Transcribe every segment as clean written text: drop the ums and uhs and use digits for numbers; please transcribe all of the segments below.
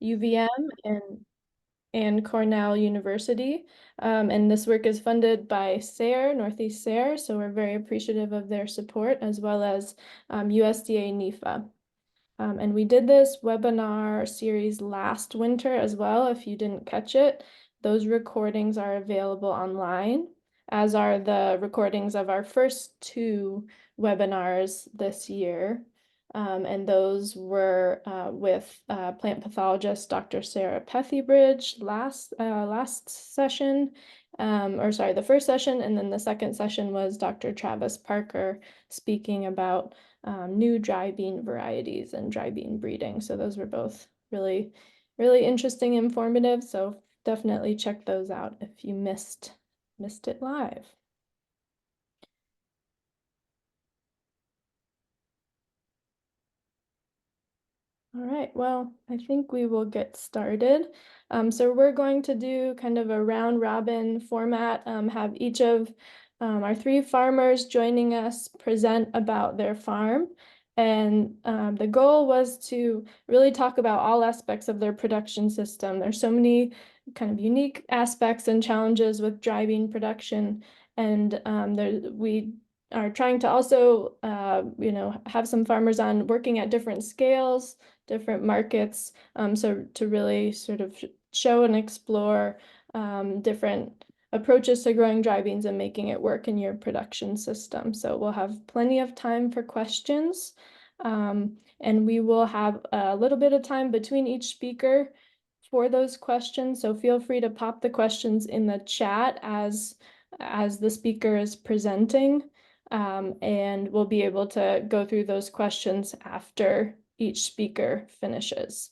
UVM and Cornell University. And this work is funded by SARE, Northeast SARE, so we're very appreciative of their support, as well as USDA NEFA. And we did this webinar series last winter as well. If you didn't catch it, those recordings are available online, as are the recordings of our first two webinars this year. And those were with plant pathologist Dr. Sarah Pethybridge last session, or sorry, the first session, and then the second session was Dr. Travis Parker speaking about new dry bean varieties and dry bean breeding. So those were both really, really interesting, informative. So definitely check those out if you missed it live. All right, well, I think we will get started. So we're going to do kind of a round robin format, have each of our three farmers joining us present about their farm. And the goal was to really talk about all aspects of their production system. There's so many kind of unique aspects and challenges with dry bean production. And we are trying to also, have some farmers on working at different scales, different markets. So to really sort of show and explore different approaches to growing dry beans and making it work in your production system. So we'll have plenty of time for questions. And we will have a little bit of time between each speaker for those questions. So feel free to pop the questions in the chat as the speaker is presenting. And we'll be able to go through those questions after each speaker finishes.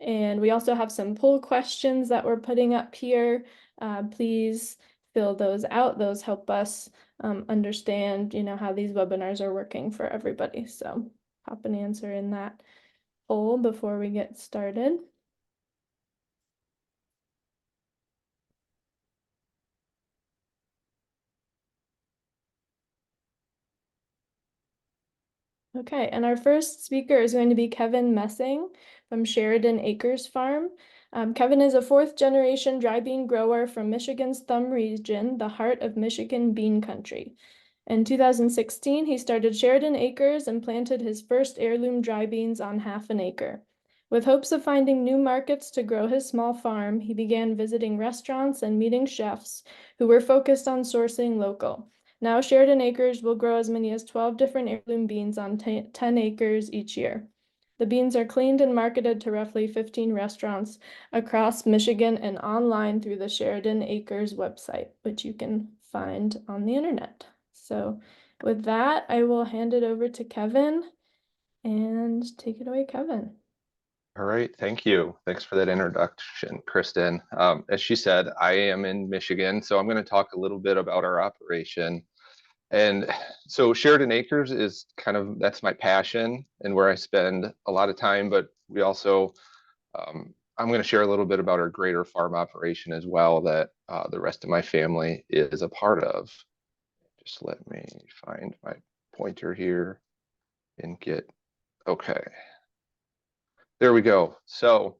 And we also have some poll questions that we're putting up here. Please fill those out. Those help us understand, how these webinars are working for everybody. So pop an answer in that poll before we get started. Okay, and our first speaker is going to be Kevin Messing from Sheridan Acres Farm. Kevin is a fourth-generation dry bean grower from Michigan's Thumb region, the heart of Michigan bean country. In 2016, he started Sheridan Acres and planted his first heirloom dry beans on half an acre. With hopes of finding new markets to grow his small farm, he began visiting restaurants and meeting chefs who were focused on sourcing local. Now Sheridan Acres will grow as many as 12 different heirloom beans on 10 acres each year. The beans are cleaned and marketed to roughly 15 restaurants across Michigan and online through the Sheridan Acres website, which you can find on the internet. So with that, I will hand it over to Kevin, and take it away, Kevin. All right, thank you. Thanks for that introduction, Kristen. As she said, I am in Michigan, so I'm going to talk a little bit about our operation. And so Sheridan Acres is that's my passion and where I spend a lot of time, but we also, I'm going to share a little bit about our greater farm operation as well that the rest of my family is a part of. Just let me find my pointer here and okay. There we go. So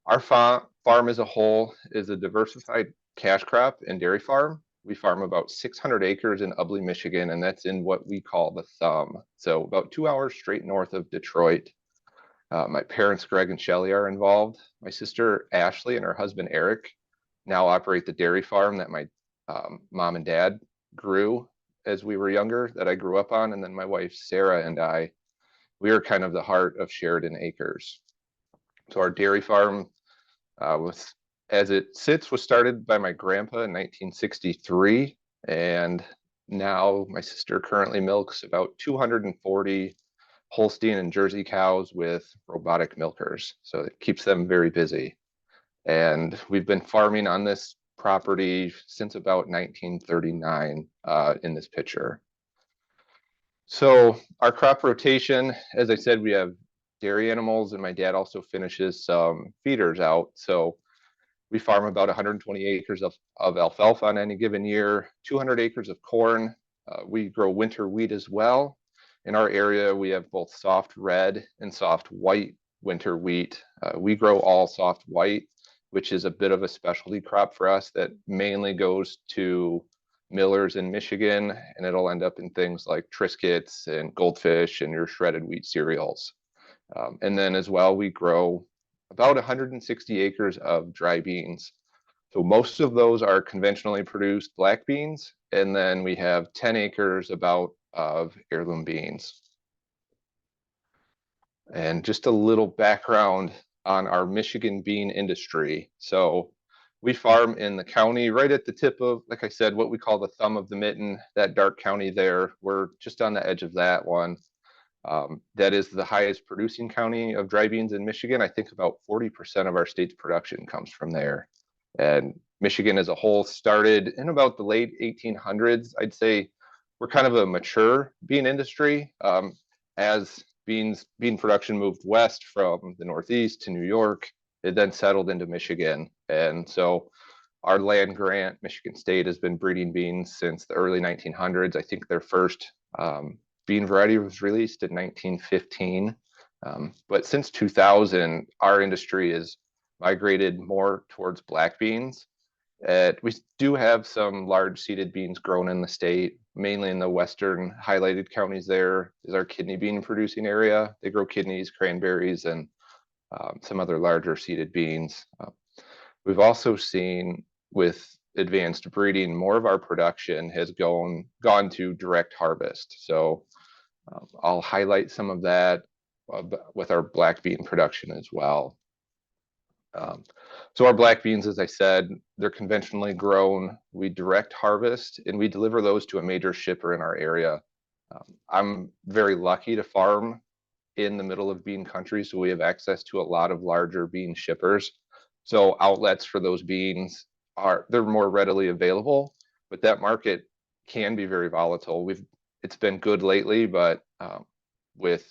our farm as a whole is a diversified cash crop and dairy farm. We farm about 600 acres in Ubly, Michigan, and that's in what we call the Thumb. So about 2 hours straight north of Detroit. My parents, Greg and Shelly, are involved. My sister, Ashley, and her husband, Eric, now operate the dairy farm that my mom and dad grew as we were younger, that I grew up on. And then my wife, Sarah, and we are kind of the heart of Sheridan Acres. So our dairy farm, as it sits, was started by my grandpa in 1963, and now my sister currently milks about 240 Holstein and Jersey cows with robotic milkers. So it keeps them very busy. And we've been farming on this property since about 1939 in this picture. So our crop rotation, as I said, we have dairy animals, and my dad also finishes some feeders out. So we farm about 120 acres of alfalfa on any given year, 200 acres of corn. We grow winter wheat as well. In our area, we have both soft red and soft white winter wheat. We grow all soft white, which is a bit of a specialty crop for us that mainly goes to millers in Michigan, and it'll end up in things like Triscuits and Goldfish and your shredded wheat cereals. And then as well, we grow about 160 acres of dry beans. So most of those are conventionally produced black beans, and then we have 10 acres about of heirloom beans. And just a little background on our Michigan bean industry. So we farm in the county right at the tip of, like I said, what we call the thumb of the mitten, that dark county there. We're just on the edge of that one. That is the highest producing county of dry beans in Michigan. I think about 40% of our state's production comes from there. And Michigan as a whole started in about the late 1800s. I'd say we're kind of a mature bean industry. As bean production moved west from the Northeast to New York, it then settled into Michigan. And so our land grant, Michigan State, has been breeding beans since the early 1900s. I think their first bean variety was released in 1915. But since 2000, our industry has migrated more towards black beans. We do have some large seeded beans grown in the state, mainly in the western highlighted counties. There is our kidney bean producing area. They grow kidneys, cranberries, and some other larger seeded beans. We've also seen with advanced breeding, more of our production has gone to direct harvest. So I'll highlight some of that with our black bean production as well. So our black beans, as I said, they're conventionally grown. We direct harvest and we deliver those to a major shipper in our area. I'm very lucky to farm in the middle of bean country, so we have access to a lot of larger bean shippers. So outlets for those beans they're more readily available, but that market can be very volatile. It's been good lately, but with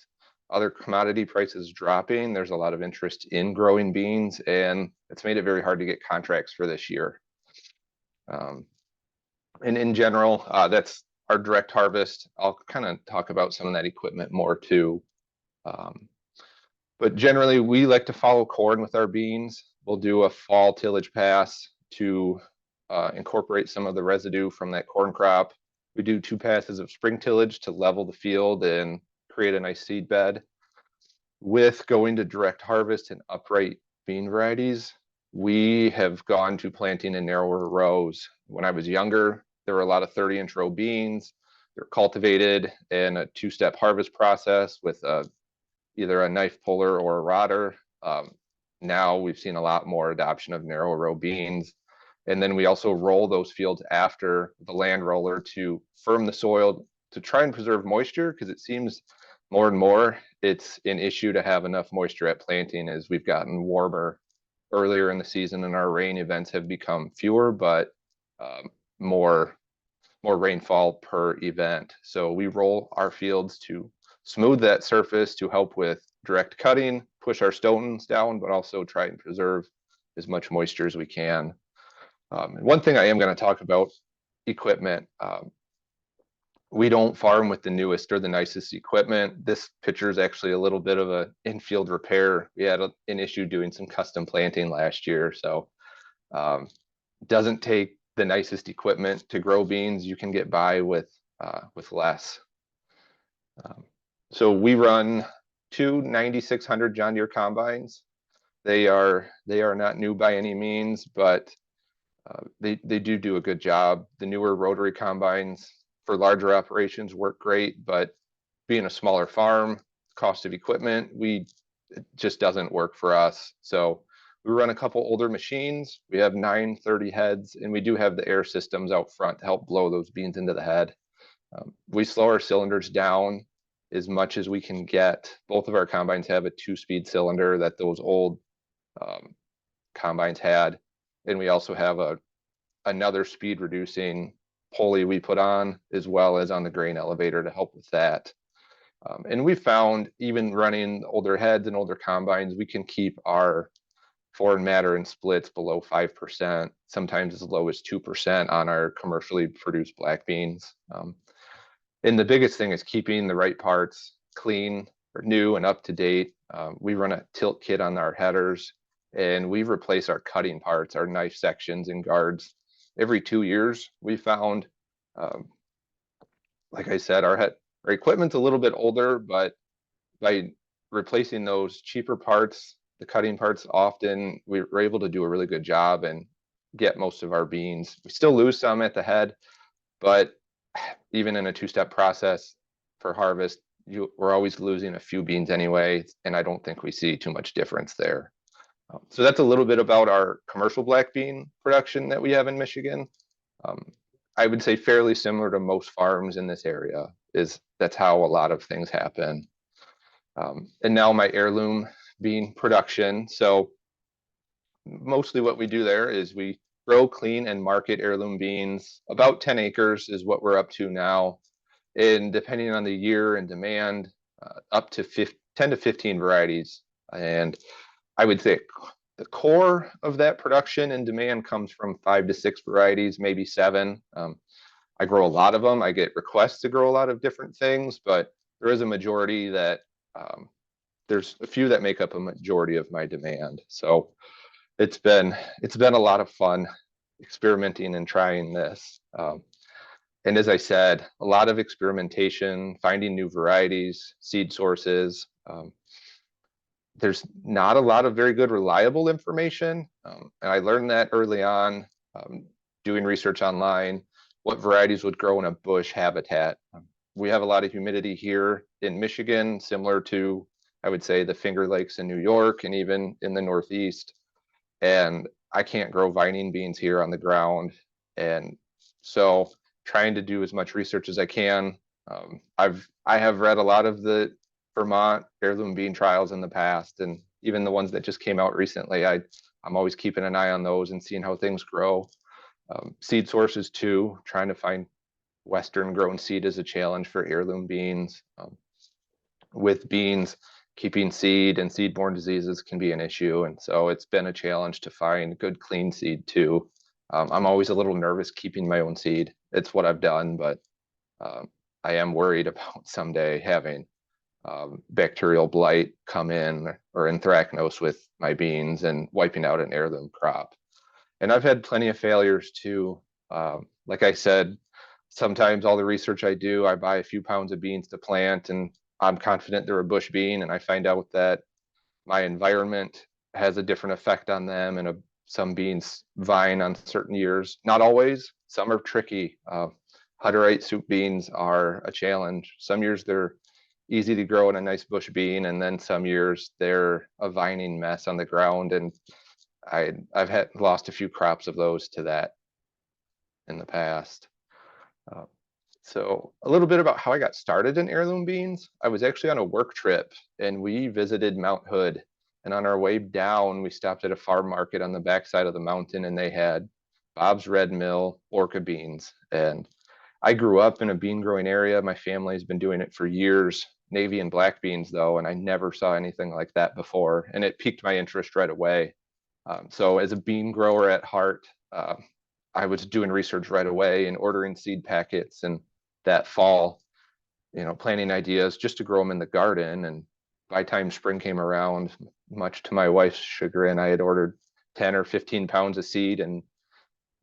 other commodity prices dropping, there's a lot of interest in growing beans, and it's made it very hard to get contracts for this year. And in general, that's our direct harvest. I'll kind of talk about some of that equipment more too. But generally, we like to follow corn with our beans. We'll do a fall tillage pass to incorporate some of the residue from that corn crop. We do 2 passes of spring tillage to level the field and create a nice seed bed. With going to direct harvest and upright bean varieties, we have gone to planting in narrower rows. When I was younger, there were a lot of 30-inch row beans. They're cultivated in a 2-step harvest process with either a knife puller or a rodder. Now we've seen a lot more adoption of narrow row beans. And then we also roll those fields after the land roller to firm the soil to try and preserve moisture, because it seems more and more it's an issue to have enough moisture at planting as we've gotten warmer earlier in the season and our rain events have become fewer, but more rainfall per event. So we roll our fields to smooth that surface to help with direct cutting, push our stones down, but also try and preserve as much moisture as we can. One thing I am going to talk about, equipment. We don't farm with the newest or the nicest equipment. This picture is actually a little bit of an infield repair. We had an issue doing some custom planting last year, so doesn't take the nicest equipment to grow beans. You can get by with less. So we run 2 9600 John Deere combines. They are not new by any means, but they do a good job. The newer rotary combines for larger operations work great, but being a smaller farm, cost of equipment, it just doesn't work for us. So we run a couple older machines. We have 930 heads, and we do have the air systems out front to help blow those beans into the head. We slow our cylinders down as much as we can get. Both of our combines have a 2-speed cylinder that those old combines had. And we also have another speed reducing pulley we put on, as well as on the grain elevator to help with that. And we found even running older heads and older combines, we can keep our foreign matter and splits below 5%, sometimes as low as 2% on our commercially produced black beans. And the biggest thing is keeping the right parts clean are new and up to date. We run a tilt kit on our headers, and we replace our cutting parts, our knife sections and guards every 2 years. We found, um, like I said, our equipment's a little bit older, but by replacing those cheaper parts, the cutting parts, often we were able to do a really good job and get most of our beans. We still lose some at the head, but even in a two-step process for harvest, we're always losing a few beans anyway, and I don't think we see too much difference there. So that's a little bit about our commercial black bean production that we have in Michigan. Um, I would say fairly similar to most farms in this area. That's how a lot of things happen. And now my heirloom bean production. So mostly what we do there is we grow, clean, and market heirloom beans. About 10 acres is what we're up to now. And depending on the year and demand, up to 10 to 15 varieties. And I would say the core of that production and demand comes from 5 to 6 varieties, maybe 7. I grow a lot of them. I get requests to grow a lot of different things, but there is a majority that there's a few that make up a majority of my demand. So it's been a lot of fun experimenting and trying this. And as I said, a lot of experimentation, finding new varieties, seed sources. There's not a lot of very good reliable information. And I learned that early on, doing research online, what varieties would grow in a bush habitat. We have a lot of humidity here in Michigan, similar to, I would say, the Finger Lakes in New York and even in the Northeast. And I can't grow vining beans here on the ground. And so trying to do as much research as I can. I have read a lot of the Vermont heirloom bean trials in the past, and even the ones that just came out recently. I'm always keeping an eye on those and seeing how things grow. Seed sources too, trying to find Western grown seed is a challenge for heirloom beans. With beans, keeping seed and seed-borne diseases can be an issue, and so it's been a challenge to find good clean seed too. I'm always a little nervous keeping my own seed. It's what I've done, but I am worried about someday having bacterial blight come in or anthracnose with my beans and wiping out an heirloom crop. And I've had plenty of failures too. Like I said, sometimes all the research I do, I buy a few pounds of beans to plant and I'm confident they're a bush bean, and I find out that my environment has a different effect on them, and some beans vine on certain years. Not always. Some are tricky. Hutterite soup beans are a challenge. Some years they're easy to grow in a nice bush bean, and then some years they're a vining mess on the ground. And I've lost a few crops of those to that in the past. So a little bit about how I got started in heirloom beans. I was actually on a work trip and we visited Mount Hood. And on our way down, we stopped at a farm market on the backside of the mountain, and they had Bob's Red Mill orca beans. And I grew up in a bean growing area. My family's been doing it for years, navy and black beans though, and I never saw anything like that before. And it piqued my interest right away. So as a bean grower at heart, I was doing research right away and ordering seed packets, and that fall, planting ideas just to grow them in the garden. And by the time spring came around, much to my wife's chagrin, I had ordered 10 or 15 pounds of seed and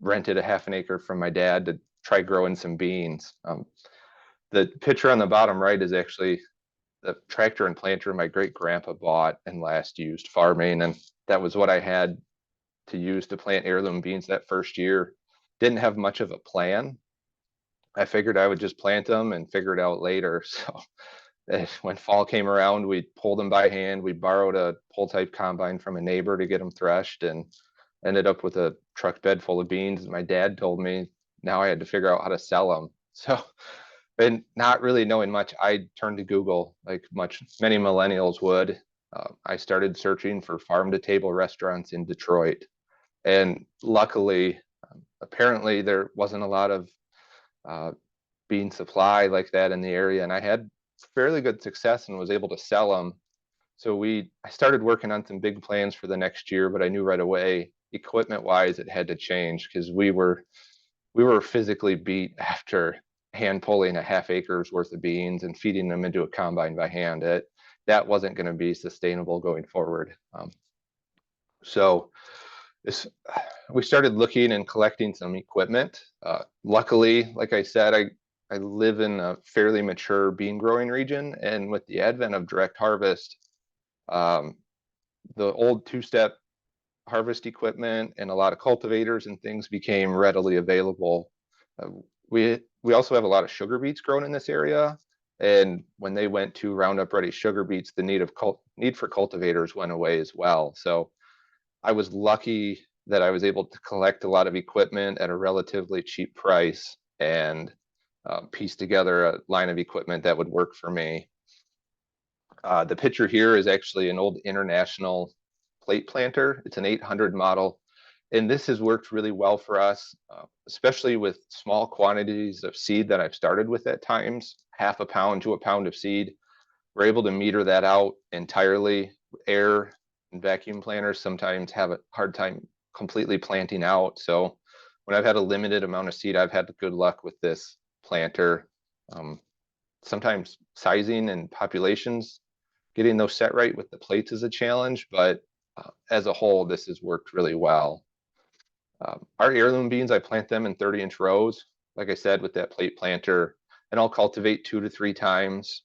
rented a half an acre from my dad to try growing some beans. The picture on the bottom right is actually the tractor and planter my great grandpa bought and last used farming. And that was what I had to use to plant heirloom beans that first year. Didn't have much of a plan. I figured I would just plant them and figure it out later. So when fall came around, we pulled them by hand. We borrowed a pull type combine from a neighbor to get them threshed, and ended up with a truck bed full of beans. And my dad told me now I had to figure out how to sell them. So, and not really knowing much, I turned to Google like many millennials would. I started searching for farm to table restaurants in Detroit. And luckily, apparently there wasn't a lot of bean supply like that in the area, and I had fairly good success and was able to sell them. So I started working on some big plans for the next year, but I knew right away, equipment wise, it had to change because we were physically beat after hand pulling a half acre's worth of beans and feeding them into a combine by hand. that wasn't going to be sustainable going forward. So this, we started looking and collecting some equipment. Luckily, like I said, I live in a fairly mature bean growing region, and with the advent of direct harvest, um, the old two-step harvest equipment and a lot of cultivators and things became readily available. Uh, we also have a lot of sugar beets grown in this area, and when they went to Roundup Ready sugar beets, the need for cultivators went away as well. So I was lucky that I was able to collect a lot of equipment at a relatively cheap price and piece together a line of equipment that would work for me. The picture here is actually an old International plate planter. It's an 800 model. And this has worked really well for us, especially with small quantities of seed that I've started with at times, half a pound to a pound of seed. We're able to meter that out entirely. Air and vacuum planters sometimes have a hard time completely planting out. So when I've had a limited amount of seed, I've had good luck with this planter. Sometimes sizing and populations, getting those set right with the plates is a challenge, but as a whole, this has worked really well. Our heirloom beans, I plant them in 30-inch rows, like I said, with that plate planter, and I'll cultivate 2 to 3 times.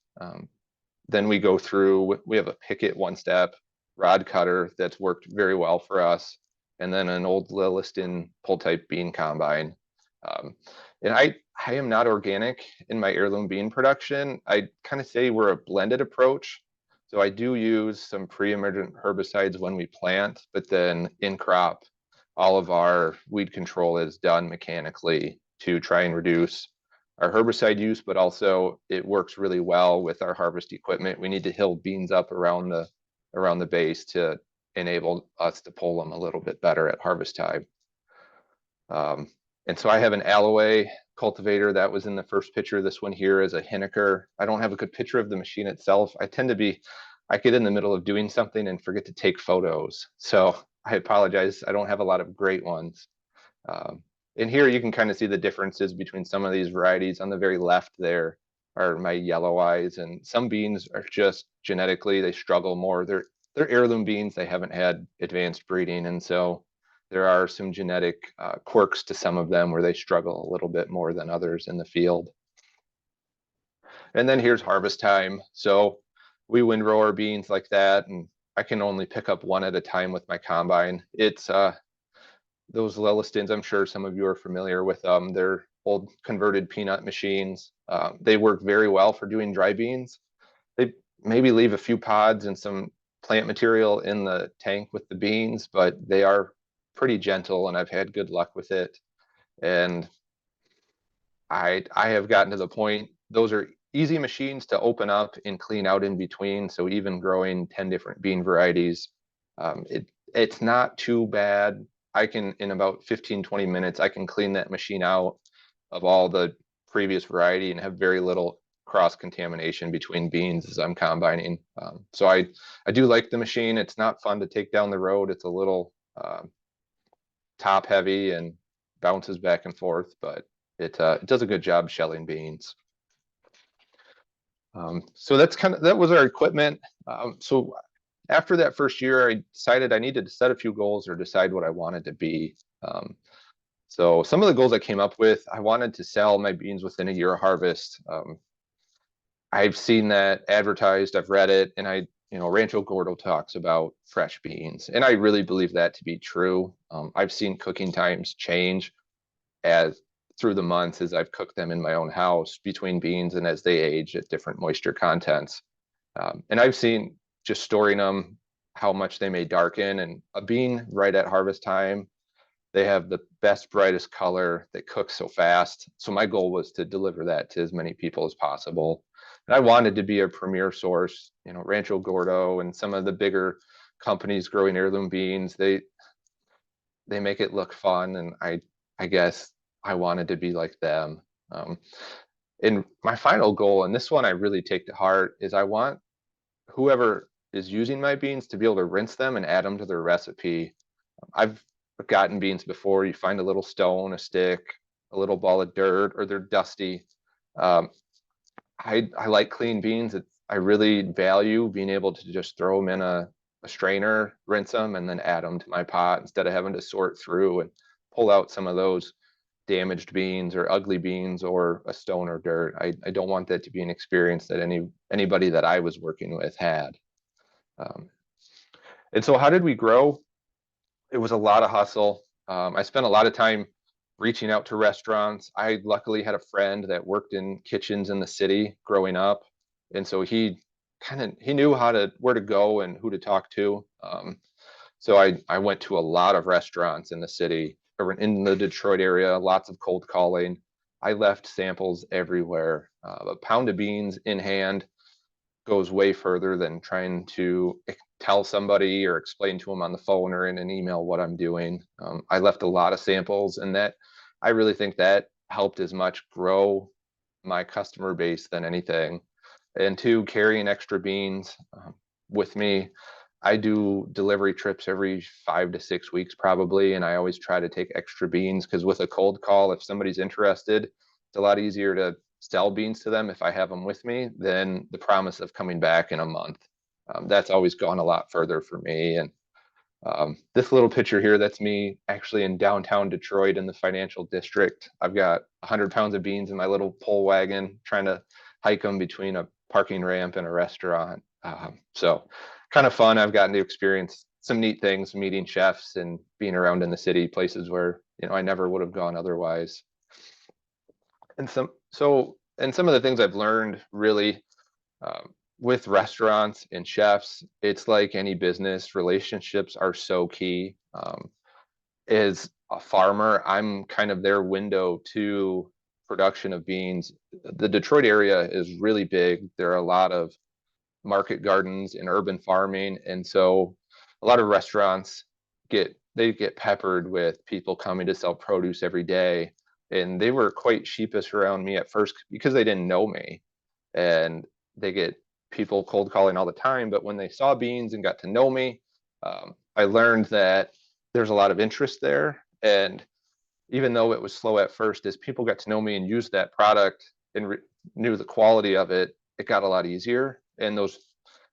Then we go through, we have a picket one-step rod cutter that's worked very well for us, and then an old Lilliston pull-type bean combine. And I am not organic in my heirloom bean production. I kind of say we're a blended approach. So I do use some pre-emergent herbicides when we plant, but then in crop, all of our weed control is done mechanically to try and reduce our herbicide use, but also it works really well with our harvest equipment. We need to hill beans up around the base to enable us to pull them a little bit better at harvest time. And so I have an Alloway cultivator that was in the first picture. This one here is a Hinneker. I don't have a good picture of the machine itself. I get in the middle of doing something and forget to take photos. So I apologize. I don't have a lot of great ones. And here you can kind of see the differences between some of these varieties. On the very left there are my yellow eyes, and some beans are just genetically, they struggle more. They're heirloom beans. They haven't had advanced breeding. And so there are some genetic quirks to some of them where they struggle a little bit more than others in the field. And then here's harvest time. So we windrow our beans like that, and I can only pick up one at a time with my combine. It's those Lillistons, I'm sure some of you are familiar with them. They're old converted peanut machines. They work very well for doing dry beans. They maybe leave a few pods and some plant material in the tank with the beans, but they are pretty gentle, and I've had good luck with it. And I have gotten to the point, those are easy machines to open up and clean out in between. So even growing 10 different bean varieties, it's not too bad. I can, in about 15, 20 minutes, I can clean that machine out of all the previous variety and have very little cross contamination between beans as I'm combining. So I do like the machine. It's not fun to take down the road. It's a little top heavy and bounces back and forth, but it does a good job shelling beans. So that was our equipment. So after that first year, I decided I needed to set a few goals or decide what I wanted to be. So some of the goals I came up with, I wanted to sell my beans within a year of harvest. I've seen that advertised, I've read it, and Rancho Gordo talks about fresh beans, and I really believe that to be true. I've seen cooking times change through the months as I've cooked them in my own house between beans and as they age at different moisture contents. And I've seen just storing them how much they may darken, and a bean right at harvest time, they have the best, brightest color. They cook so fast. So my goal was to deliver that to as many people as possible. And I wanted to be a premier source. Rancho Gordo and some of the bigger companies growing heirloom beans, they make it look fun, and I guess I wanted to be like them. And my final goal, and this one I really take to heart, is I want whoever is using my beans to be able to rinse them and add them to their recipe. I've gotten beans before. You find a little stone, a stick, a little ball of dirt, or they're dusty. I like clean beans. I really value being able to just throw them in a strainer, rinse them, and then add them to my pot instead of having to sort through and pull out some of those damaged beans or ugly beans or a stone or dirt. I don't want that to be an experience that anybody that I was working with had. Um, and so how did we grow? It was a lot of hustle. I spent a lot of time reaching out to restaurants. I luckily had a friend that worked in kitchens in the city growing up, and so he knew where to go and who to talk to. So I went to a lot of restaurants in the city, or in the Detroit area, lots of cold calling. I left samples everywhere. A pound of beans in hand goes way further than trying to tell somebody or explain to them on the phone or in an email what I'm doing. I left a lot of samples, and that I really think that helped as much grow my customer base than anything. And two, carrying extra beans with me. I do delivery trips every 5 to 6 weeks probably, and I always try to take extra beans because with a cold call, if somebody's interested, it's a lot easier to sell beans to them if I have them with me than the promise of coming back in a month. That's always gone a lot further for me. And this little picture here, that's me actually in downtown Detroit in the financial district. I've got 100 pounds of beans in my little pull wagon trying to hike them between a parking ramp and a restaurant. So kind of fun. I've gotten to experience some neat things, meeting chefs and being around in the city, places where, I never would have gone otherwise. And some of the things I've learned really with restaurants and chefs, it's like any business, relationships are so key. As a farmer, I'm kind of their window to production of beans. The Detroit area is really big. There are a lot of market gardens and urban farming, and so a lot of restaurants get peppered with people coming to sell produce every day. And they were quite sheepish around me at first because they didn't know me. And they get people cold calling all the time. But when they saw beans and got to know me, I learned that there's a lot of interest there. And even though it was slow at first, as people got to know me and used that product and knew the quality of it, it got a lot easier. And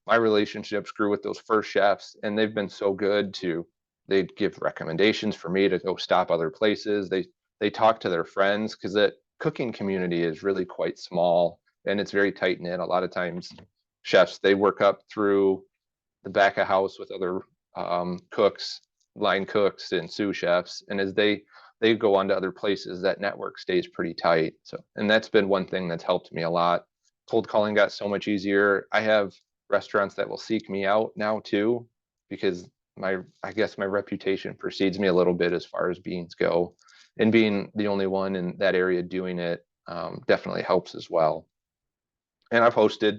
my relationships grew with those first chefs, and they've been so good they'd give recommendations for me to go stop other places. They talk to their friends because that cooking community is really quite small and it's very tight knit. A lot of times chefs, they work up through the back of house with other cooks, line cooks and sous chefs. And as they go on to other places, that network stays pretty tight. So, and that's been one thing that's helped me a lot. Cold calling got so much easier. I have restaurants that will seek me out now too, because I guess my reputation precedes me a little bit as far as beans go. And being the only one in that area doing it definitely helps as well. And I've hosted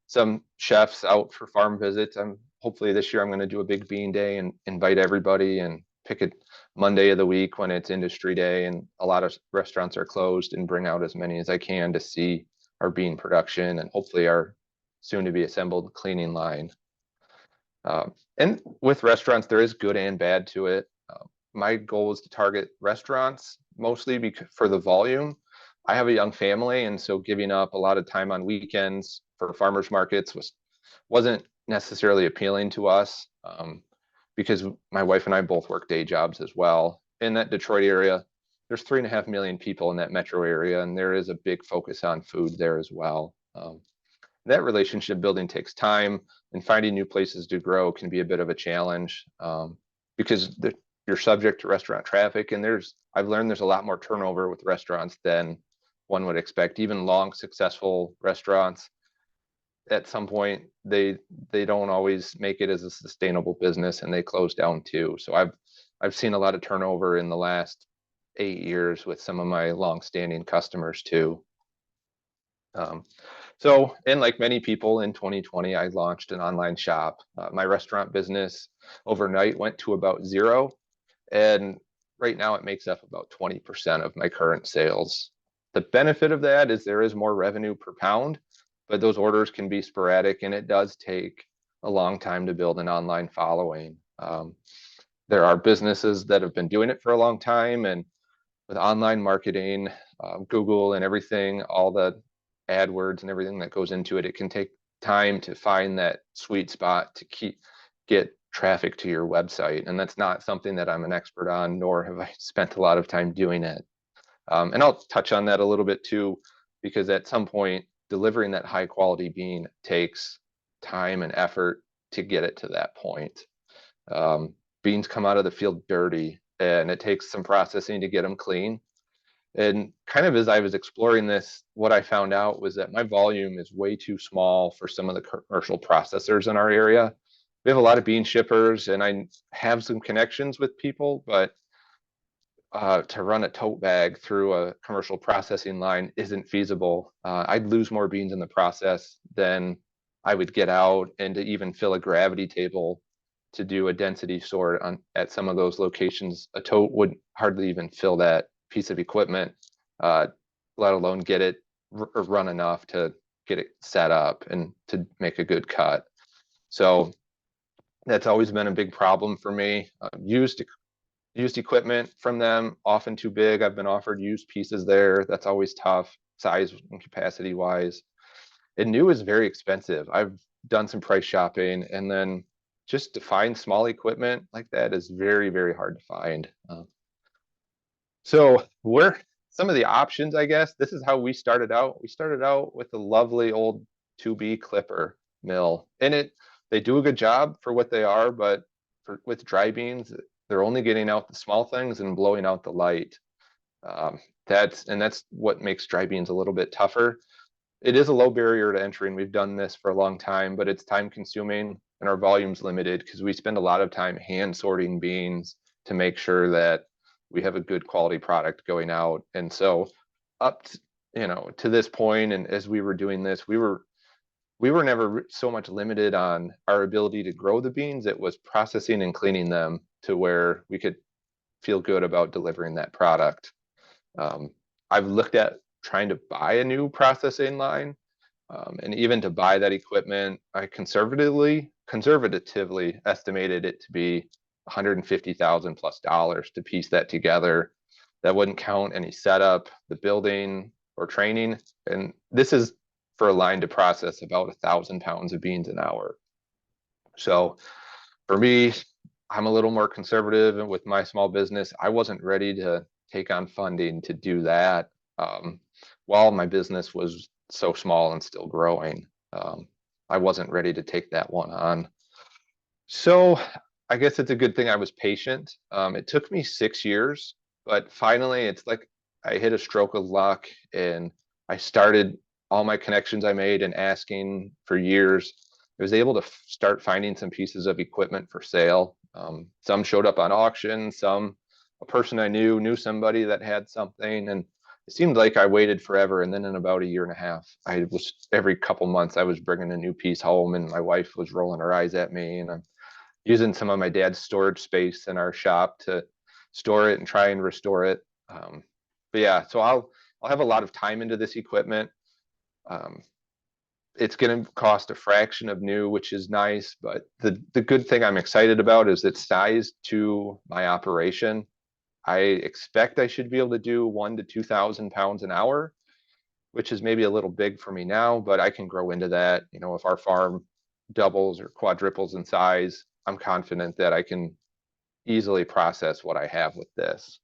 some chefs out for farm visits. Hopefully this year I'm going to do a big bean day and invite everybody and pick a Monday of the week when it's industry day and a lot of restaurants are closed, and bring out as many as I can to see our bean production and hopefully our soon to be assembled cleaning line. And with restaurants, there is good and bad to it. My goal is to target restaurants mostly for the volume. I have a young family, and so giving up a lot of time on weekends for farmers markets wasn't necessarily appealing to us, because my wife and I both work day jobs as well. In that Detroit area, there's 3.5 million people in that metro area, and there is a big focus on food there as well. That relationship building takes time, and finding new places to grow can be a bit of a challenge, because you're subject to restaurant traffic, and I've learned there's a lot more turnover with restaurants than one would expect. Even long, successful restaurants, at some point, they don't always make it as a sustainable business, and they close down too. So I've seen a lot of turnover in the last 8 years with some of my long-standing customers too. And like many people in 2020, I launched an online shop. My restaurant business overnight went to about zero. And right now it makes up about 20% of my current sales. The benefit of that is there is more revenue per pound, but those orders can be sporadic, and it does take a long time to build an online following. There are businesses that have been doing it for a long time, and with online marketing, Google and everything, all the AdWords and everything that goes into it, it can take time to find that sweet spot to get traffic to your website. And that's not something that I'm an expert on, nor have I spent a lot of time doing it. And I'll touch on that a little bit too, because at some point, delivering that high quality bean takes time and effort to get it to that point. Beans come out of the field dirty, and it takes some processing to get them clean. And kind of as I was exploring this, what I found out was that my volume is way too small for some of the commercial processors in our area. We have a lot of bean shippers, and I have some connections with people, but to run a tote bag through a commercial processing line isn't feasible. I'd lose more beans in the process than I would get out, and to even fill a gravity table to do a density sort at some of those locations, a tote would hardly even fill that piece of equipment, let alone get it or run enough to get it set up and to make a good cut. So that's always been a big problem for me. Used equipment from them, often too big. I've been offered used pieces there. That's always tough, size and capacity wise. And new is very expensive. I've done some price shopping, and then just to find small equipment like that is very, very hard to find. So where some of the options, I guess, this is how we started out. We started out with a lovely old 2B clipper mill. And they do a good job for what they are, but with dry beans, they're only getting out the small things and blowing out the light. That's what makes dry beans a little bit tougher. It is a low barrier to entry, and we've done this for a long time, but it's time consuming and our volume's limited because we spend a lot of time hand sorting beans to make sure that we have a good quality product going out. And so up to this point, and as we were doing this, we were never so much limited on our ability to grow the beans. It was processing and cleaning them to where we could feel good about delivering that product. I've looked at trying to buy a new processing line, and even to buy that equipment, I conservatively estimated it to be $150,000 plus to piece that together. That wouldn't count any setup, the building, or training. And this is for a line to process about 1,000 pounds of beans an hour. So for me, I'm a little more conservative, and with my small business, I wasn't ready to take on funding to do that while my business was so small and still growing. I wasn't ready to take that one on. So I guess it's a good thing I was patient. It took me 6 years, but finally it's like I hit a stroke of luck, and I started all my connections I made and asking for years. I was able to start finding some pieces of equipment for sale. Some showed up on auction, a person I knew somebody that had something, and it seemed like I waited forever. And then in about a year and a half, every couple months I was bringing a new piece home, and my wife was rolling her eyes at me, and I'm using some of my dad's storage space in our shop to store it and try and restore it. But yeah, so I'll have a lot of time into this equipment. It's going to cost a fraction of new, which is nice, but the good thing I'm excited about is it's sized to my operation. I expect I should be able to do 1,000 to 2,000 pounds an hour, which is maybe a little big for me now, but I can grow into that. If our farm doubles or quadruples in size, I'm confident that I can easily process what I have with this.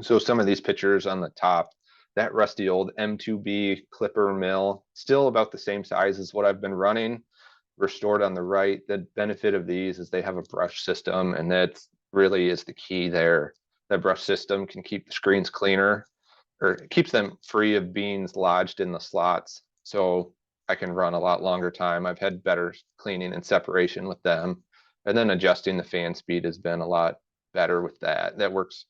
So some of these pictures on the top, that rusty old M2B clipper mill, still about the same size as what I've been running, restored on the right. The benefit of these is they have a brush system, and that really is the key there. The brush system can keep the screens cleaner, or it keeps them free of beans lodged in the slots. So I can run a lot longer time. I've had better cleaning and separation with them. And then adjusting the fan speed has been a lot better with that. That works.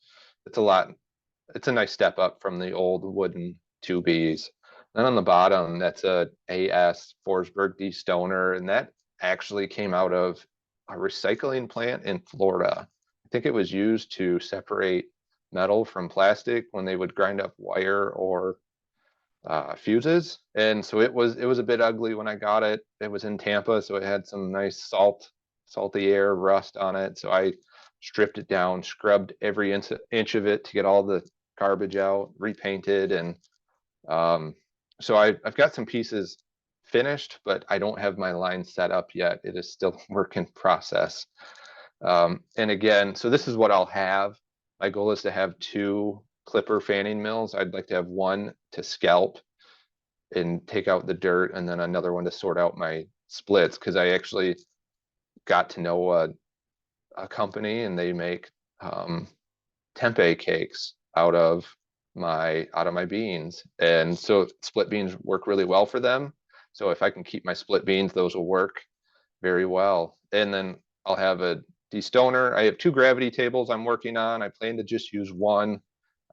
It's a nice step up from the old wooden 2Bs. Then on the bottom, that's a AS Forsberg de-stoner, and that actually came out of a recycling plant in Florida. I think it was used to separate metal from plastic when they would grind up wire or fuses. And so it was a bit ugly when I got it. It was in Tampa, so it had some nice salty air rust on it. So I stripped it down, scrubbed every inch of it to get all the garbage out, repainted, and so I've got some pieces finished, but I don't have my line set up yet. It is still work in process. And again, so this is what I'll have. My goal is to have 2 clipper fanning mills. I'd like to have one to scalp and take out the dirt, and then another one to sort out my splits, because I actually got to know a company, and they make tempeh cakes out of my beans, and so split beans work really well for them. So if I can keep my split beans, those will work very well. And then I'll have a destoner. I have 2 gravity tables I'm working on. I plan to just use one.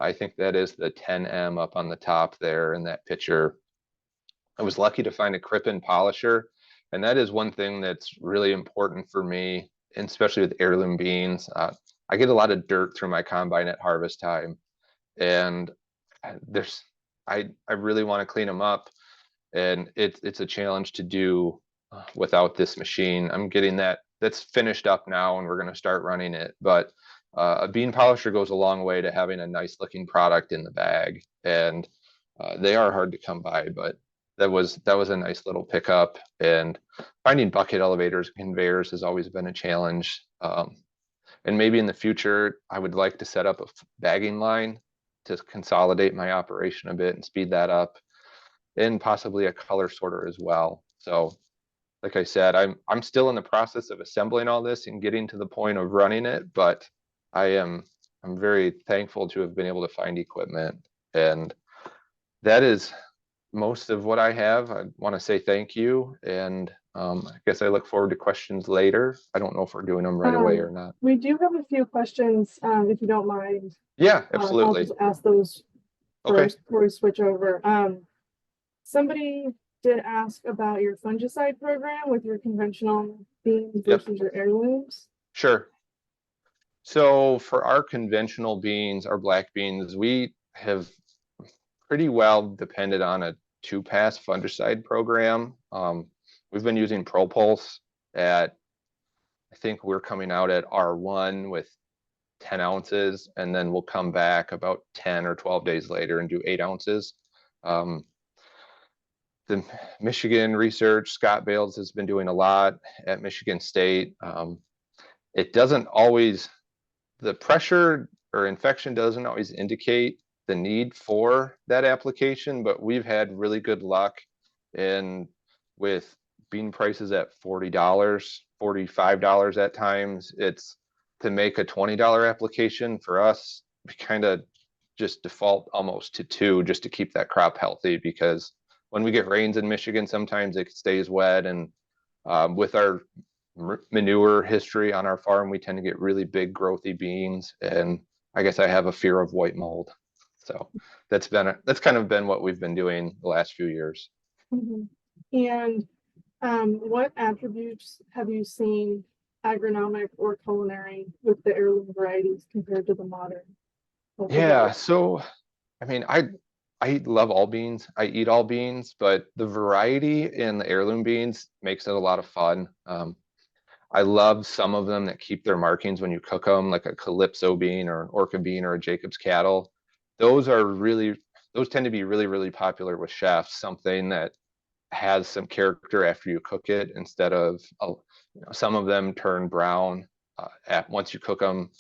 I think that is the 10M up on the top there in that picture. I was lucky to find a Crippen polisher, and that is one thing that's really important for me, and especially with heirloom beans. I get a lot of dirt through my combine at harvest time, and there's I really want to clean them up, and it's a challenge to do without this machine. I'm getting that's finished up now, and we're going to start running it. But a bean polisher goes a long way to having a nice looking product in the bag, and they are hard to come by, but that was a nice little pickup. And finding bucket elevators and conveyors has always been a challenge. And maybe in the future, I would like to set up a bagging line to consolidate my operation a bit and speed that up, and possibly a color sorter as well. So like I said, I'm still in the process of assembling all this and getting to the point of running it, but I'm very thankful to have been able to find equipment. And that is most of what I have. I want to say thank you, and I guess I look forward to questions later. I don't know if we're doing them right away or not. We do have a few questions, if you don't mind. Yeah, I'll absolutely. just ask those Okay. first before we switch over. Somebody did ask about your fungicide program with your conventional beans Yep. versus your heirlooms. Sure. So for our conventional beans, our black beans, we have pretty well depended on a 2-pass fungicide program. We've been using Propulse at, I think we're coming out at R1 with 10 ounces, and then we'll come back about 10 or 12 days later and do 8 ounces. The Michigan research, Scott Bales has been doing a lot at Michigan State. It doesn't always, the pressure or infection doesn't always indicate the need for that application, but we've had really good luck in with bean prices at $40, $45 at times. It's to make a $20 application for us, we kind of just default almost to 2 just to keep that crop healthy, because when we get rains in Michigan, sometimes it stays wet, and with our manure history on our farm, we tend to get really big growthy beans, and I guess I have a fear of white mold. So that's kind of been what we've been doing the last few years. Mm-hmm. And what attributes have you seen, agronomic or culinary, with the heirloom varieties compared to the modern? Yeah, so I mean, I love all beans. I eat all beans, but the variety in the heirloom beans makes it a lot of fun. I love some of them that keep their markings when you cook them, like a Calypso bean or an Orca bean or a Jacob's cattle. Those tend to be really, really popular with chefs, something that has some character after you cook it, instead of, some of them turn brown once you cook them.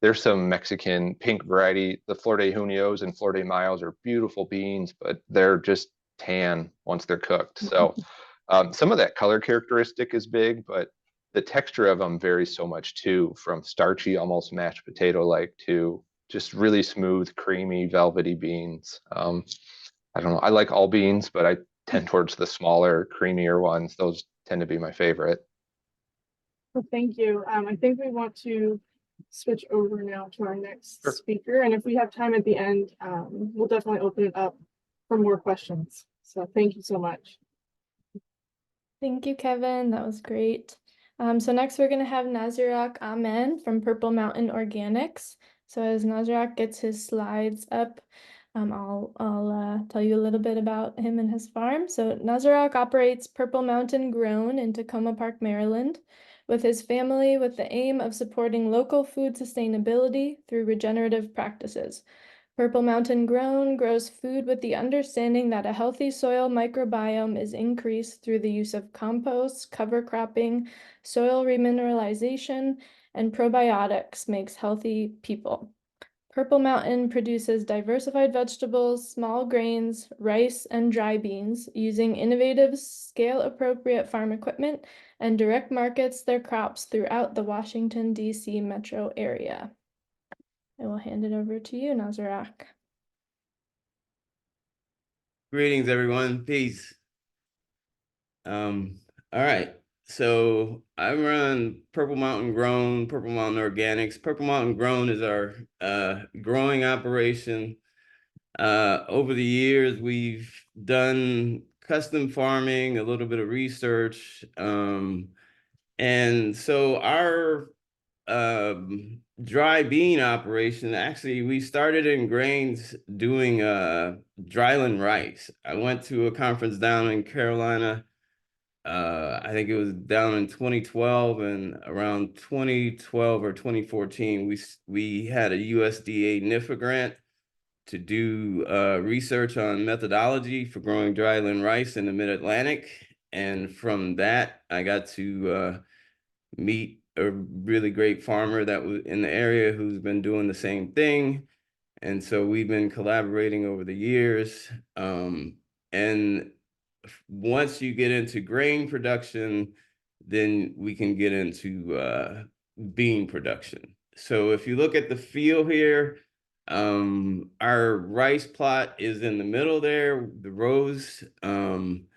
There's some Mexican pink variety. The Flor de Junios and Flor de Mayos are beautiful beans, but they're just tan once they're cooked. So some of that color characteristic is big, but the texture of them varies so much too, from starchy, almost mashed potato-like, to just really smooth, creamy, velvety beans. I don't know. I like all beans, but I tend towards the smaller, creamier ones. Those tend to be my favorite. Well, thank you. I think we want to switch over now to our next speaker. And if we have time at the end, we'll definitely open it up for more questions. So thank you so much. Thank you, Kevin. That was great. So next we're going to have Nazirahk Amen from Purple Mountain Organics. So as Nazirahk gets his slides up, I'll tell you a little bit about him and his farm. So Nazirahk operates Purple Mountain Grown in Tacoma Park, Maryland, with his family, with the aim of supporting local food sustainability through regenerative practices. Purple Mountain Grown grows food with the understanding that a healthy soil microbiome is increased through the use of compost, cover cropping, soil remineralization, and probiotics makes healthy people. Purple Mountain produces diversified vegetables, small grains, rice, and dry beans using innovative, scale-appropriate farm equipment and direct markets their crops throughout the Washington, D.C. metro area. I will hand it over to you, Nazirahk. Greetings, everyone. Peace. All right. So I run Purple Mountain Grown, Purple Mountain Organics. Purple Mountain Grown is our growing operation. Over the years, we've done custom farming, a little bit of research. And so our dry bean operation, actually, we started in grains doing dryland rice. I went to a conference down in Carolina. I think it was down in 2012, and around 2012 or 2014, we had a USDA NIFA grant to do research on methodology for growing dryland rice in the Mid-Atlantic. And from that, I got to meet a really great farmer that was in the area who's been doing the same thing. And so we've been collaborating over the years. And once you get into grain production, then we can get into bean production. So if you look at the field here, our rice plot is in the middle there, the rows. And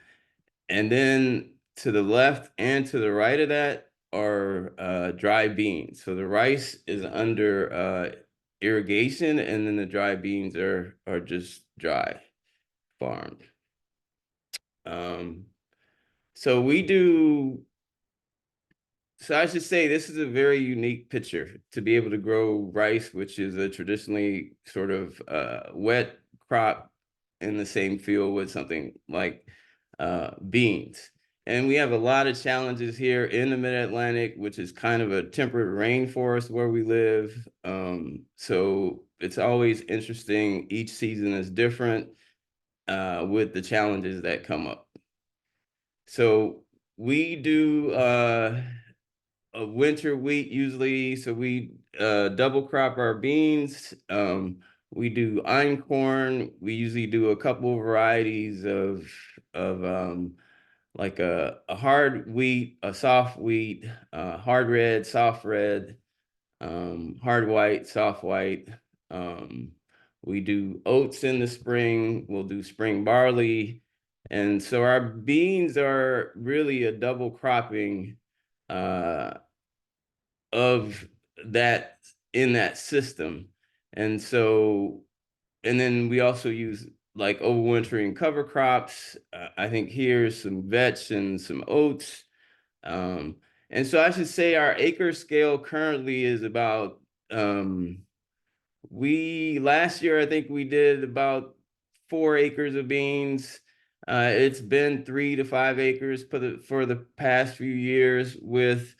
then to the left and to the right of that are dry beans. So the rice is under irrigation, and then the dry beans are just dry farmed. So I should say this is a very unique picture to be able to grow rice, which is a traditionally sort of wet crop, in the same field with something like beans. And we have a lot of challenges here in the Mid-Atlantic, which is kind of a temperate rainforest where we live. So it's always interesting. Each season is different with the challenges that come up. So we do a winter wheat usually. So we double crop our beans. We do einkorn. We usually do a couple of varieties of like a hard wheat, a soft wheat, hard red, soft red, hard white, soft white. We do oats in the spring. We'll do spring barley. And so our beans are really a double cropping of that in that system. And so, and then we also use like overwintering cover crops. I think here's some vetch and some oats. And so I should say our acre scale currently is about, last year, I think we did about 4 acres of beans. It's been 3 to 5 acres for the past few years with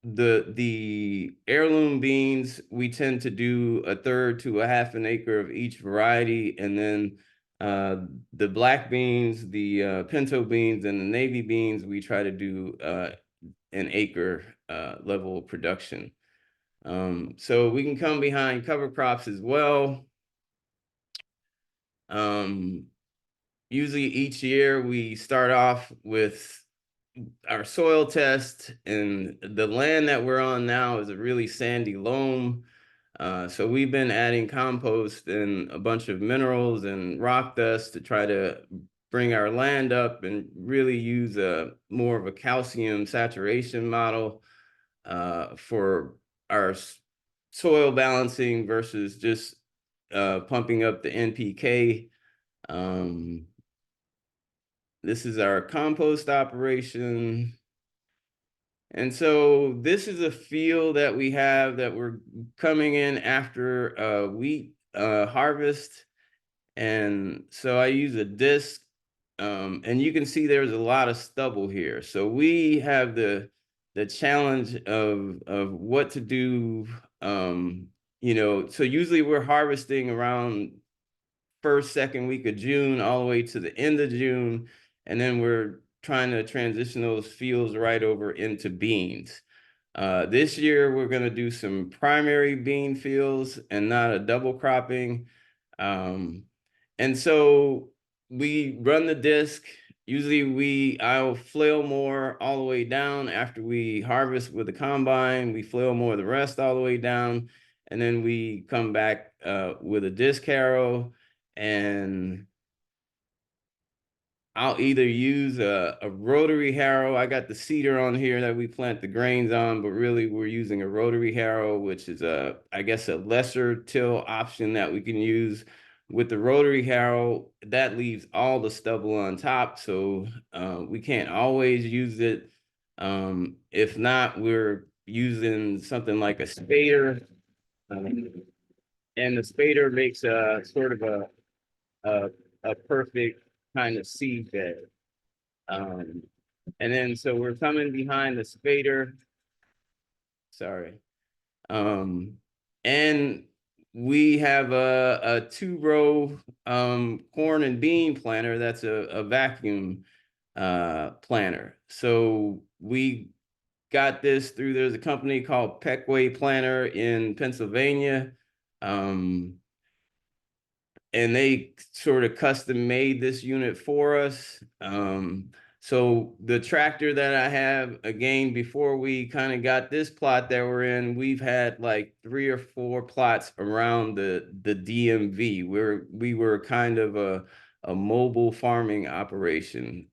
the heirloom beans. We tend to do 1/3 to 1/2 an acre of each variety, and then the black beans, the pinto beans, and the navy beans, we try to do an acre level of production. So we can come behind cover crops as well. Usually each year we start off with our soil test, and the land that we're on now is a really sandy loam. So we've been adding compost and a bunch of minerals and rock dust to try to bring our land up and really use more of a calcium saturation model for our soil balancing versus just pumping up the NPK. This is our compost operation. And so this is a field that we have that we're coming in after wheat harvest. And so I use a disc, and you can see there's a lot of stubble here. So we have the challenge of what to do you know, so usually we're harvesting around first, second week of June, all the way to the end of June. And then we're trying to transition those fields right over into beans. This year, we're going to do some primary bean fields and not a double cropping. And so we run the disc. Usually I'll flail more all the way down after we harvest with the combine. We flail more the rest all the way down. And then we come back with a disc harrow, and I'll either use a rotary harrow. I got the seeder on here that we plant the grains on, but really we're using a rotary harrow, which is I guess a lesser till option that we can use. With the rotary harrow, that leaves all the stubble on top, so we can't always use it. If not, we're using something like a spader, and the spader makes a sort of a perfect kind of seed bed. And then so we're coming behind the spader. Sorry. And we have a 2-row corn and bean planter that's a vacuum planter. So we got this through, there's a company called Wepking Planter in Pennsylvania. And they sort of custom made this unit for us. So the tractor that I have, again, before we kind of got this plot that we're in, we've had like 3 or 4 plots around the DMV, where we were kind of a mobile farming operation,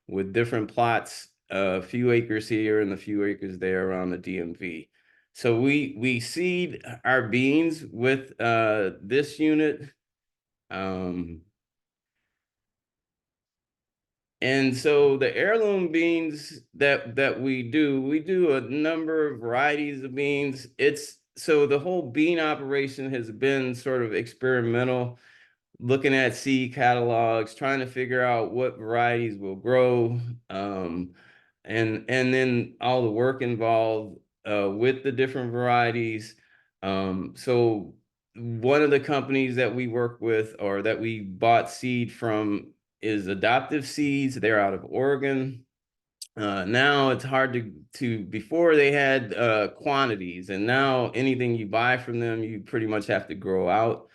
with different plots, a few acres here and a few acres there around the DMV. So we seed our beans with this unit. And so the heirloom beans that we do a number of varieties of beans. It's so the whole bean operation has been sort of experimental, looking at seed catalogs, trying to figure out what varieties will grow, and then all the work involved with the different varieties. So one of the companies that we work with, or that we bought seed from, is Adoptive Seeds. They're out of Oregon. Now it's hard to before they had quantities, and now anything you buy from them, you pretty much have to grow out.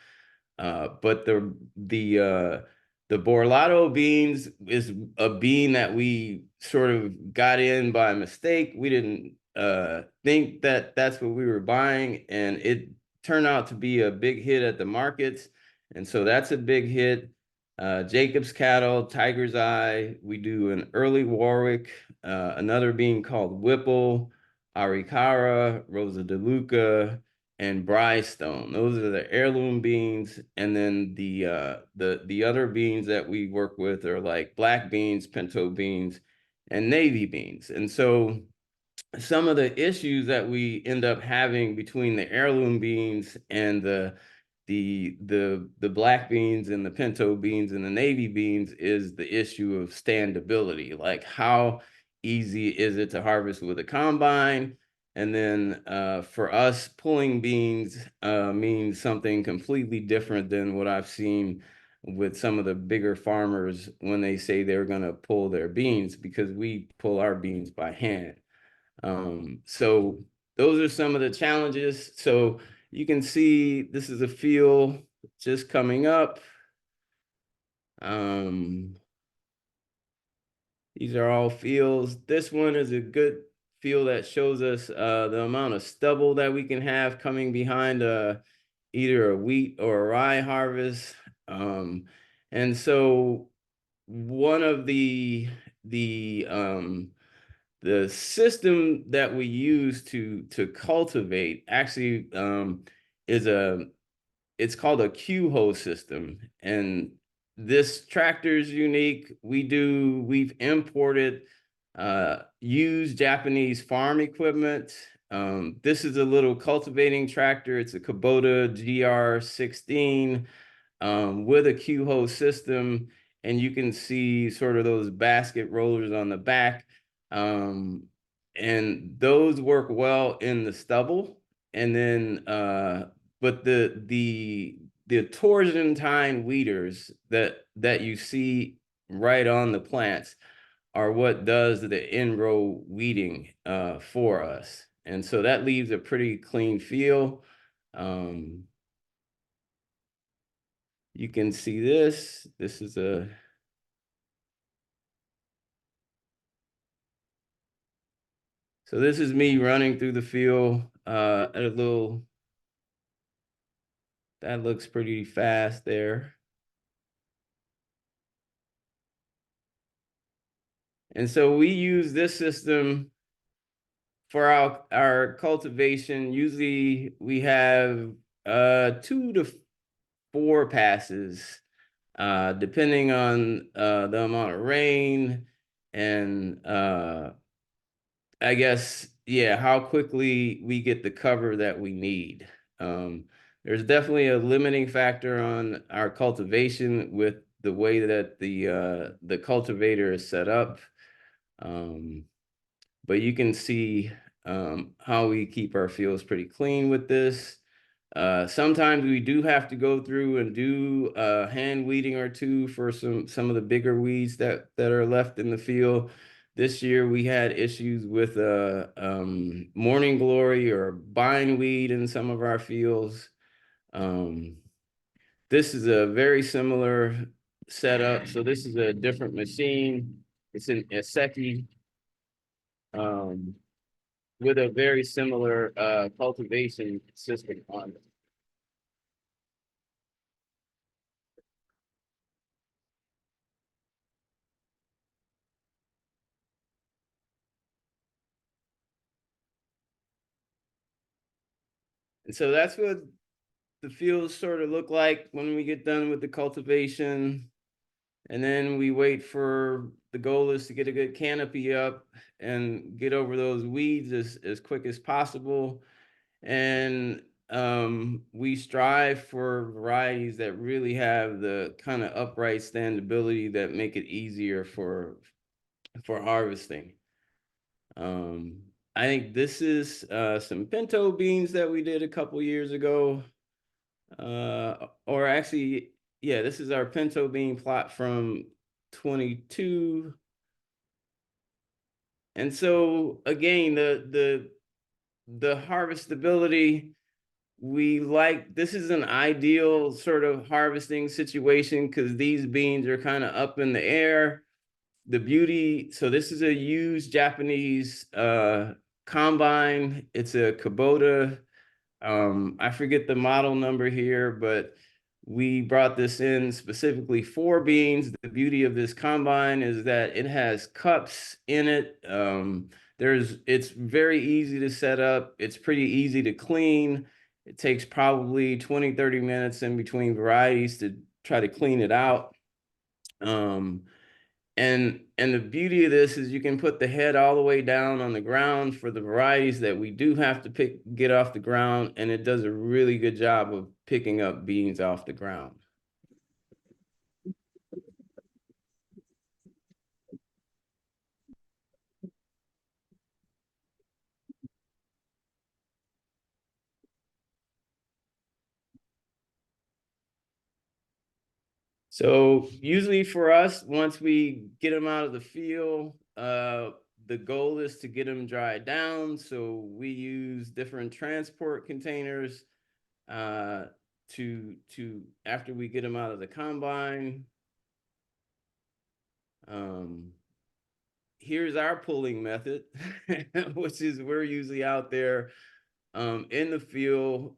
But the Borlato beans is a bean that we sort of got in by mistake. We didn't think that that's what we were buying, and it turned out to be a big hit at the markets. And so that's a big hit. Jacob's Cattle, Tiger's Eye. We do an early Warwick, another bean called Whipple, Arikara, Rosa DeLuca, and Brystone. Those are the heirloom beans. And then the other beans that we work with are like black beans, pinto beans, and navy beans. And so some of the issues that we end up having between the heirloom beans and the black beans and the pinto beans and the navy beans is the issue of standability. Like, how easy is it to harvest with a combine? And then for us, pulling beans means something completely different than what I've seen with some of the bigger farmers when they say they're going to pull their beans, because we pull our beans by hand. So those are some of the challenges. So you can see this is a field just coming up. These are all fields. This one is a good field that shows us the amount of stubble that we can have coming behind either a wheat or a rye harvest. And so one of the system that we use to cultivate actually it's called a Q-hoe system, and this tractor is unique. We've imported used Japanese farm equipment. This is a little cultivating tractor. It's a Kubota GR16 with a Q-hoe system, and you can see sort of those basket rollers on the back. And those work well in the stubble. and then but the torsion-tine weeders that you see right on the plants are what does the in-row weeding for us. And so that leaves a pretty clean feel. You can see this. This is a so this is me running through the field at a little, that looks pretty fast there. And so we use this system for our cultivation. Usually we have 2 to 4 passes, depending on the amount of rain and I guess, yeah, how quickly we get the cover that we need. There's definitely a limiting factor on our cultivation with the way that the cultivator is set up. But you can see how we keep our fields pretty clean with this. Sometimes we do have to go through and do hand weeding or two for some of the bigger weeds that are left in the field. This year we had issues with morning glory or bindweed in some of our fields. This is a very similar setup. So this is a different machine. It's an Iseki with a very similar cultivation system on it. And so that's what the fields sort of look like when we get done with the cultivation. And then we wait for, the goal is to get a good canopy up and get over those weeds as quick as possible. And we strive for varieties that really have the kind of upright standability that make it easier for harvesting. I think this is some pinto beans that we did a couple years ago. Or actually, yeah, this is our pinto bean plot from 22. And so again, the harvestability, we like, this is an ideal sort of harvesting situation because these beans are kind of up in the air. The beauty, so this is a used Japanese combine. It's a Kubota. I forget the model number here, but we brought this in specifically for beans. The beauty of this combine is that it has cups in it. It's very easy to set up. It's pretty easy to clean. It takes probably 20-30 minutes in between varieties to try to clean it out. And the beauty of this is you can put the head all the way down on the ground for the varieties that we do have to get off the ground, and it does a really good job of picking up beans off the ground. So usually for us, once we get them out of the field, the goal is to get them dried down. So we use different transport containers to after we get them out of the combine. Here's our pulling method, which is we're usually out there in the field.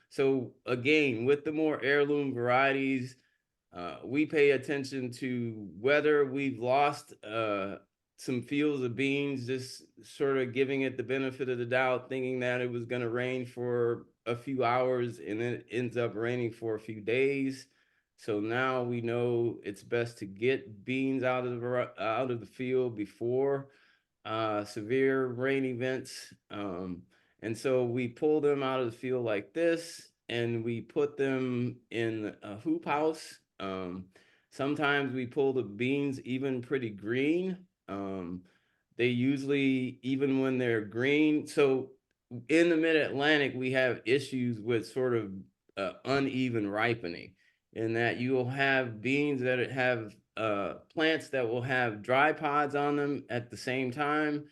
So again, with the more heirloom varieties, we pay attention to whether we've lost some fields of beans, just sort of giving it the benefit of the doubt, thinking that it was going to rain for a few hours and then it ends up raining for a few days. So now we know it's best to get beans out of the field before severe rain events. And so we pull them out of the field like this, and we put them in a hoop house. Sometimes we pull the beans even pretty green. They usually, even when they're green, so in the mid-Atlantic, we have issues with sort of uneven ripening, in that you will have beans that have plants that will have dry pods on them at the same time.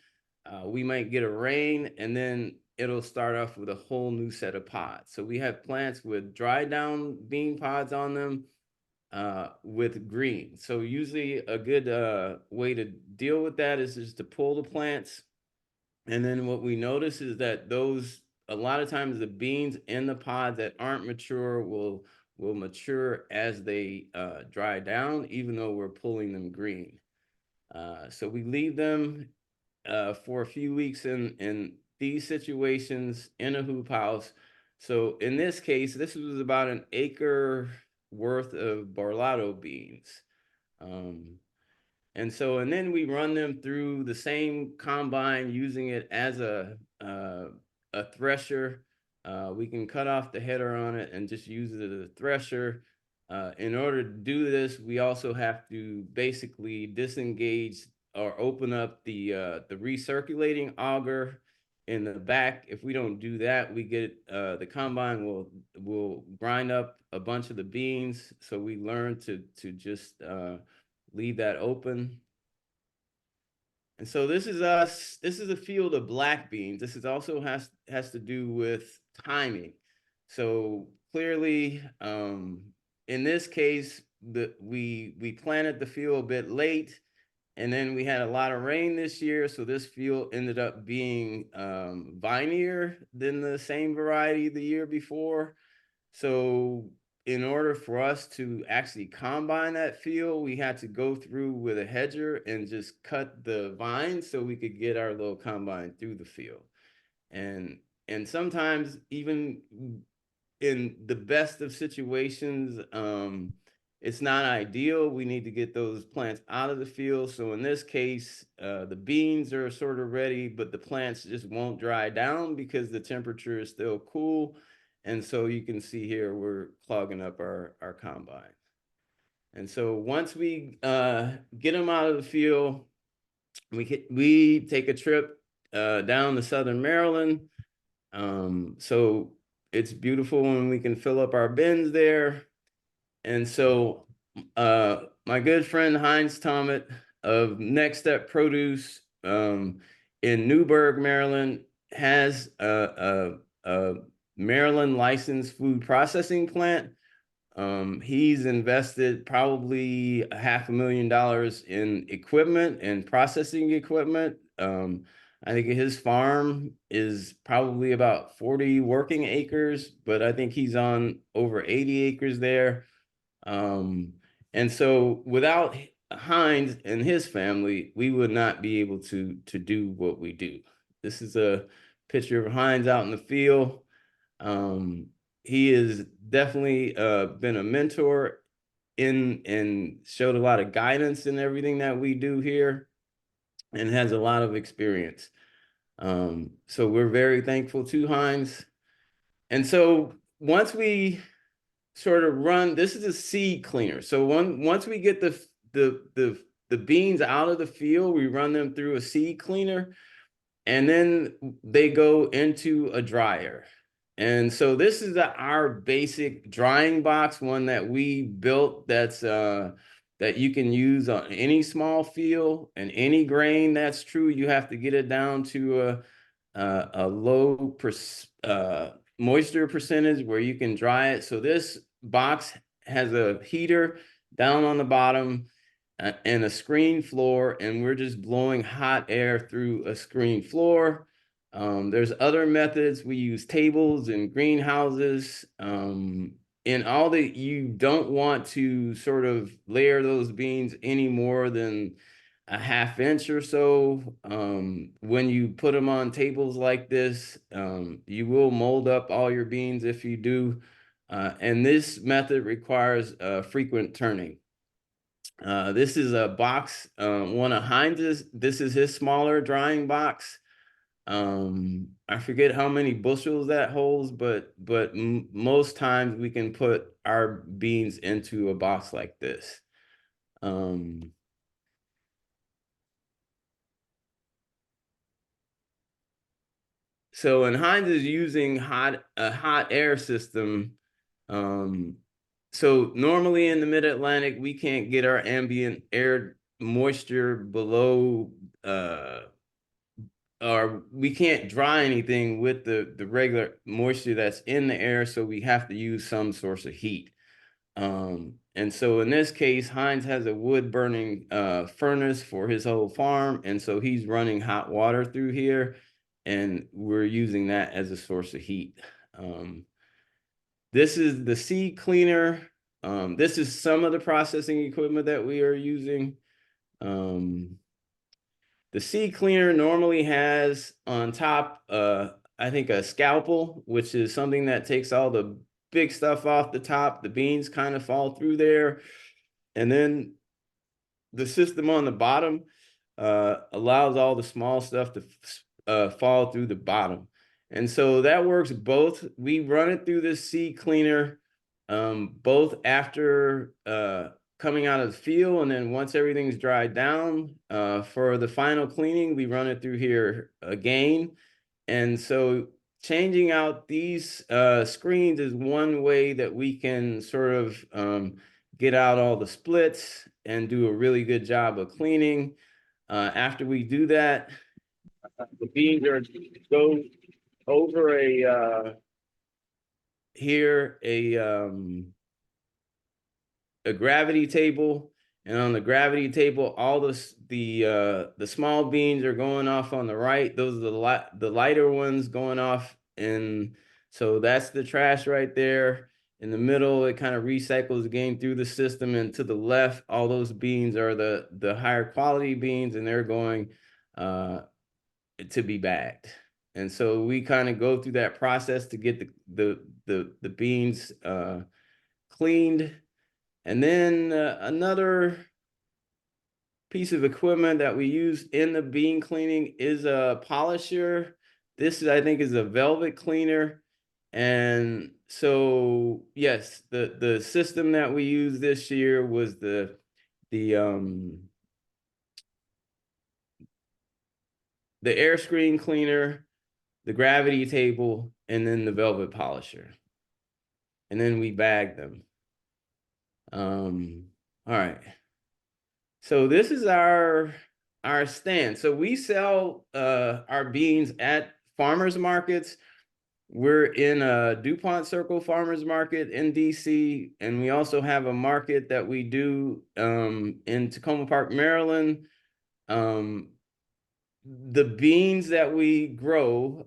We might get a rain, and then it'll start off with a whole new set of pods. So we have plants with dry down bean pods on them with green. So usually a good way to deal with that is just to pull the plants. And then what we notice is that a lot of times the beans in the pod that aren't mature will mature as they dry down, even though we're pulling them green. So we leave them for a few weeks in these situations in a hoop house. So in this case, this was about an acre worth of Barlado beans. And then we run them through the same combine, using it as a thresher. We can cut off the header on it and just use it as a thresher. In order to do this, we also have to basically disengage or open up the recirculating auger in the back. If we don't do that, we get the combine will grind up a bunch of the beans. So we learn to just leave that open. And so this is us. This is a field of black beans. This is also has to do with timing. So clearly, in this case, we planted the field a bit late, and then we had a lot of rain this year. So this field ended up being vinier than the same variety the year before. So in order for us to actually combine that field, we had to go through with a hedger and just cut the vines so we could get our little combine through the field. And sometimes, even in the best of situations, it's not ideal. We need to get those plants out of the field. So in this case, the beans are sort of ready, but the plants just won't dry down because the temperature is still cool. And so you can see here, we're clogging up our combine. And so once we get them out of the field, we take a trip down to Southern Maryland. So it's beautiful when we can fill up our bins there. And so my good friend Heinz Tomet of Next Step Produce in Newburgh, Maryland, has a Maryland licensed food processing plant. He's invested probably $500,000 in equipment and processing equipment. I think his farm is probably about 40 working acres, but I think he's on over 80 acres there. And so without Heinz and his family, we would not be able to do what we do. This is a picture of Heinz out in the field. He has definitely been a mentor and showed a lot of guidance in everything that we do here, and has a lot of experience. So we're very thankful to Heinz. And so once we sort of run, this is a seed cleaner. So once we get the beans out of the field, we run them through a seed cleaner, and then they go into a dryer. And so this is our basic drying box, one that we built that's that you can use on any small field and any grain. That's true. You have to get it down to a low moisture percentage where you can dry it. So this box has a heater down on the bottom and a screen floor, and we're just blowing hot air through a screen floor. There's other methods. We use tables and greenhouses. And all that, you don't want to sort of layer those beans any more than a ½ inch or so. When you put them on tables like this, you will mold up all your beans if you do. And this method requires frequent turning. This is a box, one of Heinz's. This is his smaller drying box. I forget how many bushels that holds, but most times we can put our beans into a box like this. So, and Heinz is using a hot air system. So normally in the mid-Atlantic, we can't get our ambient air moisture below, or we can't dry anything with the regular moisture that's in the air, so we have to use some source of heat. And so in this case, Heinz has a wood burning furnace for his whole farm, and so he's running hot water through here, and we're using that as a source of heat. This is the seed cleaner. This is some of the processing equipment that we are using. The seed cleaner normally has on top, I think, a scalpel, which is something that takes all the big stuff off the top. The beans kind of fall through there. And then the system on the bottom allows all the small stuff to fall through the bottom. And so that works both. We run it through this seed cleaner both after coming out of the field, and then once everything's dried down for the final cleaning, we run it through here again. And so changing out these screens is one way that we can sort of get out all the splits and do a really good job of cleaning. After we do that, the beans are go over a gravity table, and on the gravity table, all the small beans are going off on the right. Those are the lighter ones going off, and so that's the trash right there. In the middle, it kind of recycles again through the system, and to the left, all those beans are the higher quality beans, and they're going to be bagged. And so we kind of go through that process to get the beans cleaned. And then another piece of equipment that we use in the bean cleaning is a polisher. This is, I think, is a velvet cleaner. And so, yes, the system that we used this year was the air screen cleaner, the gravity table, and then the velvet polisher. And then we bag them. All right. So this is our stand. So we sell our beans at farmers markets. We're in a DuPont Circle Farmers Market in DC, and we also have a market that we do in Tacoma Park, Maryland. The beans that we grow,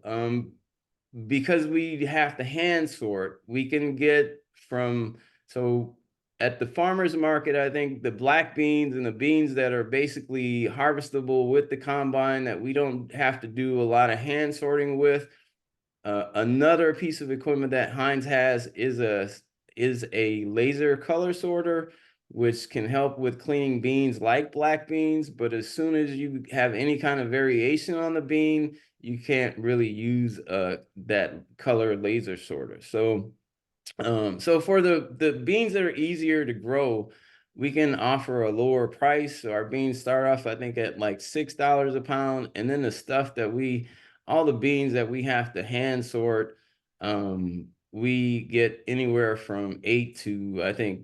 because we have to hand sort, we can get from, so at the farmer's market, I think the black beans and the beans that are basically harvestable with the combine that we don't have to do a lot of hand sorting with. Another piece of equipment that Heinz has is a laser color sorter, which can help with cleaning beans like black beans. But as soon as you have any kind of variation on the bean, you can't really use that color laser sorter. So for the beans that are easier to grow, we can offer a lower price. So our beans start off, I think, at like $6 a pound. And then the stuff that all the beans that we have to hand sort, we get anywhere from $8 to, I think,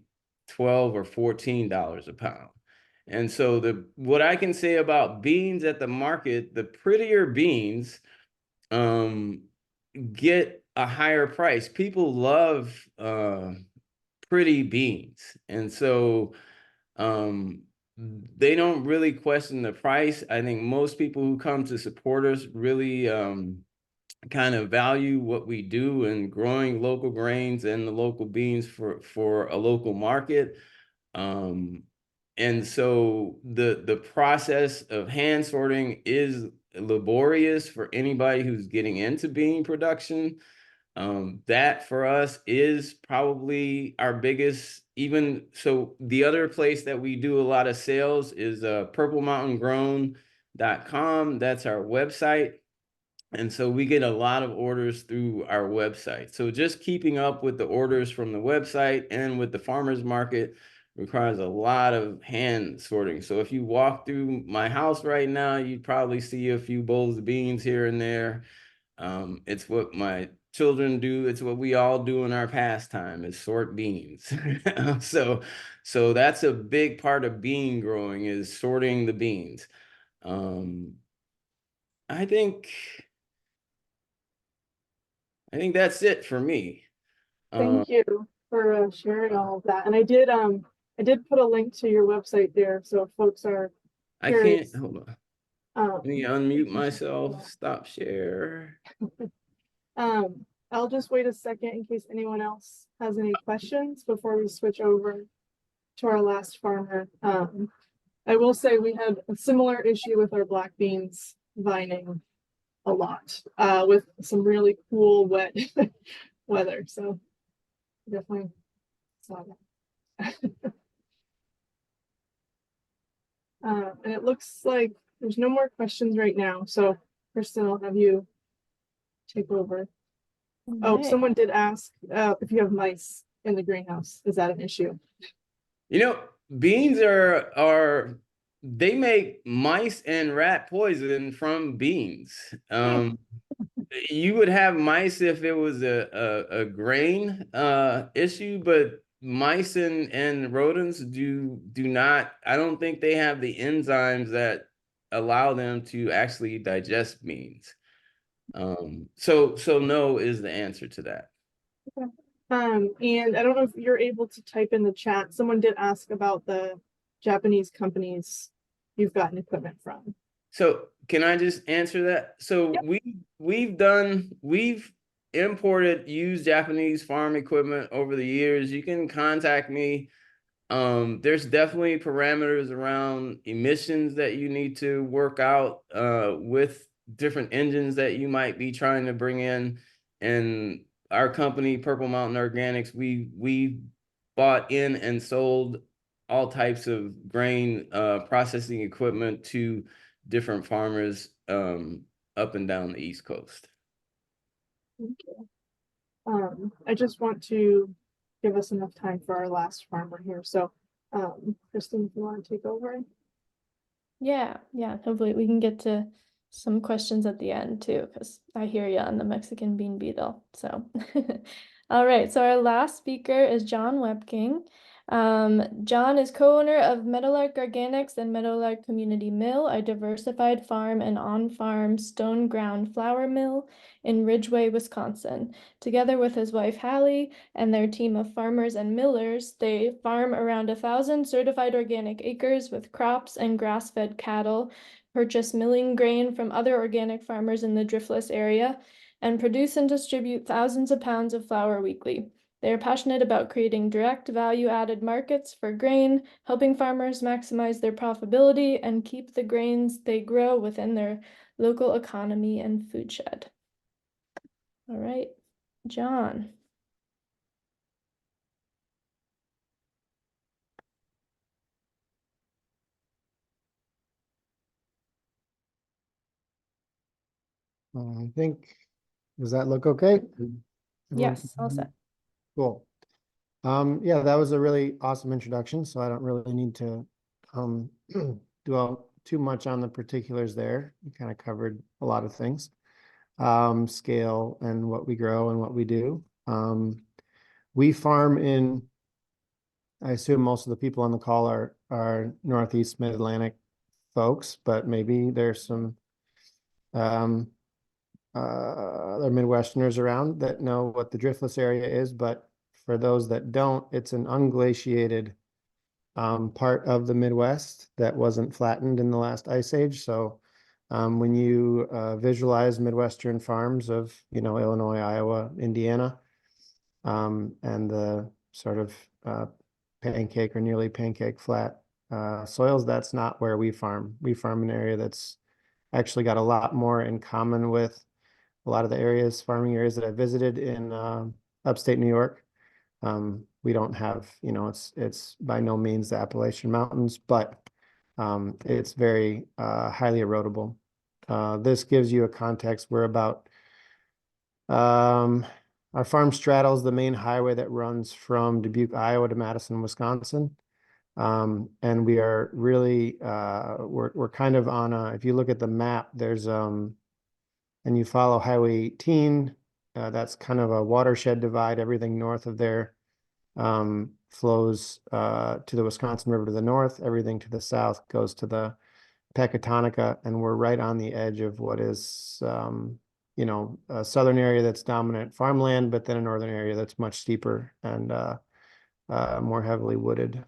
$12 or $14 a pound. And so what I can say about beans at the market, the prettier beans get a higher price. People love pretty beans, and so they don't really question the price. I think most people who come to support us really kind of value what we do in growing local grains and the local beans for a local market. And so the process of hand sorting is laborious for anybody who's getting into bean production. That for us is probably our biggest, even so the other place that we do a lot of sales is purplemountaingrown.com. That's our website. And so we get a lot of orders through our website. So just keeping up with the orders from the website and with the farmers market requires a lot of hand sorting. So if you walk through my house right now, you'd probably see a few bowls of beans here and there. It's what my children do. It's what we all do in our pastime is sort beans. So that's a big part of bean growing is sorting the beans. I think that's it for me. Thank you for sharing all of that. And I did put a link to your website there, so if folks are I curious. can't hold on. Um, Let me unmute myself. Stop share. I'll just wait a second in case anyone else has any questions before we switch over to our last farmer. I will say we had a similar issue with our black beans vining a lot, with some really cool wet weather. So definitely saw that. And it looks like there's no more questions right now. So Kristen, I'll have you take over. Oh, Right. someone did ask if you have mice in the greenhouse. Is that an issue? You know, beans they make mice and rat poison from beans. You would have mice if it was a grain issue, but mice and rodents do not, I don't think they have the enzymes that allow them to actually digest beans. So no is the answer to that. And I don't know if you're able to type in the chat. Someone did ask about the Japanese companies you've gotten equipment from. So can I just answer that? So Yep. we've imported used Japanese farm equipment over the years. You can contact me. There's definitely parameters around emissions that you need to work out with different engines that you might be trying to bring in. And our company, Purple Mountain Organics, we bought in and sold all types of grain processing equipment to different farmers up and down the East Coast. Thank you. I just want to give us enough time for our last farmer here. So, Kristen, if you want to take over. Yeah, hopefully we can get to some questions at the end too, because I hear you on the Mexican bean beetle. So, all right, so our last speaker is John Wepking. John is co-owner of Meadowlark Organics and Meadowlark Community Mill, a diversified farm and on-farm stone ground flour mill in Ridgeway, Wisconsin. Together with his wife Hallie and their team of farmers and millers, they farm around 1,000 certified organic acres with crops and grass-fed cattle, purchase milling grain from other organic farmers in the Driftless area, and produce and distribute thousands of pounds of flour weekly. They are passionate about creating direct value-added markets for grain, helping farmers maximize their profitability and keep the grains they grow within their local economy and food shed. All right, John. I think, does that look okay? Yes, all set. Cool. Yeah, that was a really awesome introduction, so I don't really need to dwell too much on the particulars there. You kind of covered a lot of things, scale and what we grow and what we do. We farm in, I assume most of the people on the call are Northeast Mid-Atlantic folks, but maybe there's some other Midwesterners around that know what the driftless area is, but for those that don't, it's an unglaciated part of the Midwest that wasn't flattened in the last ice age. So when you visualize Midwestern farms of, Illinois, Iowa, Indiana, and the sort of pancake or nearly pancake flat soils, that's not where we farm. We farm an area that's actually got a lot more in common with a lot of the farming areas that I visited in upstate New York. We don't have, it's by no means the Appalachian Mountains, but it's very highly erodible. This gives you a context. We're about, our farm straddles the main highway that runs from Dubuque, Iowa to Madison, Wisconsin. And we are really, we're kind of on if you look at the map, there's and you follow Highway 18. That's kind of a watershed divide. Everything north of there flows to the Wisconsin River to the north. Everything to the south goes to the Pecatonica, and we're right on the edge of what is, a southern area that's dominant farmland, but then a northern area that's much steeper and more heavily wooded.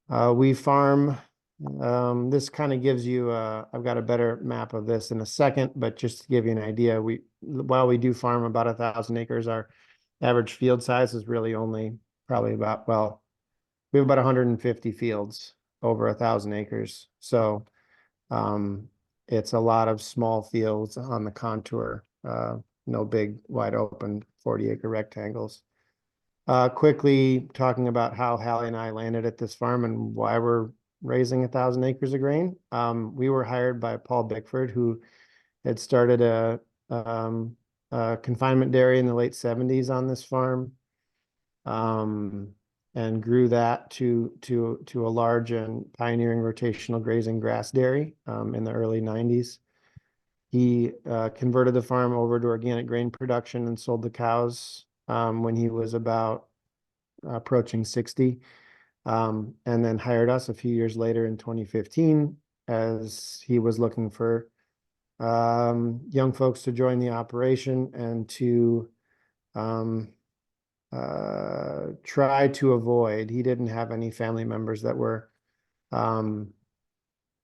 We farm, this kind of gives you, I've got a better map of this in a second, but just to give you an idea, while we do farm about 1,000 acres, our average field size is really only probably about, well, we have about 150 fields over 1,000 acres. So it's a lot of small fields on the contour, no big wide open 40-acre rectangles. Quickly talking about how Hallie and I landed at this farm and why we're raising 1,000 acres of grain. We were hired by Paul Bickford, who had started a confinement dairy in the late 70s on this farm, and grew that to a large and pioneering rotational grazing grass dairy in the early 90s. He converted the farm over to organic grain production and sold the cows when he was about approaching 60, and then hired us a few years later in 2015 as he was looking for young folks to join the operation and to try to avoid, he didn't have any family members that were in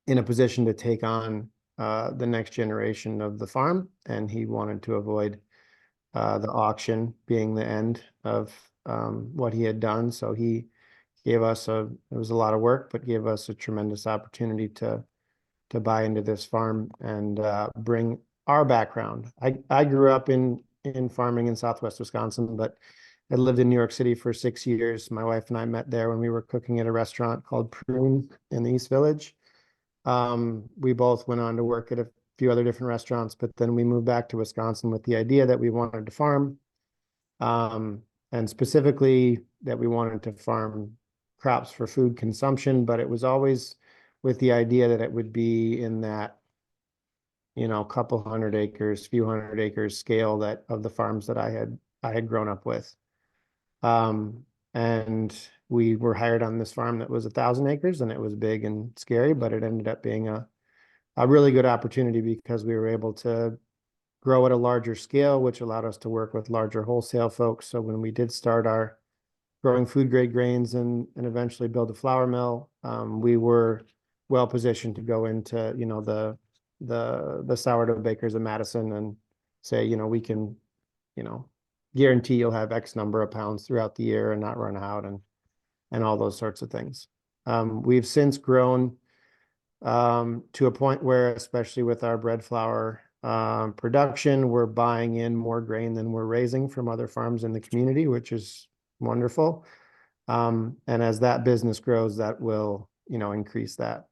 a position to take on the next generation of the farm, and he wanted to avoid the auction being the end of what he had done. So he gave us it was a lot of work, but gave us a tremendous opportunity to buy into this farm and bring our background. I grew up in farming in Southwest Wisconsin, but I lived in New York City for 6 years. My wife and I met there when we were cooking at a restaurant called Prune in the East Village. We both went on to work at a few other different restaurants, but then we moved back to Wisconsin with the idea that we wanted to farm, and specifically that we wanted to farm crops for food consumption, but it was always with the idea that it would be in that, couple hundred acres, few hundred acres scale that of the farms that I had grown up with. And we were hired on this farm that was 1,000 acres, and it was big and scary, but it ended up being a really good opportunity because we were able to grow at a larger scale, which allowed us to work with larger wholesale folks. So when we did start our growing food grade grains and eventually build a flour mill, we were well positioned to go into, the sourdough bakers of Madison and say, we can, guarantee you'll have X number of pounds throughout the year and not run out and all those sorts of things. We've since grown to a point where, especially with our bread flour production, we're buying in more grain than we're raising from other farms in the community, which is wonderful. And as that business grows, that will, increase that.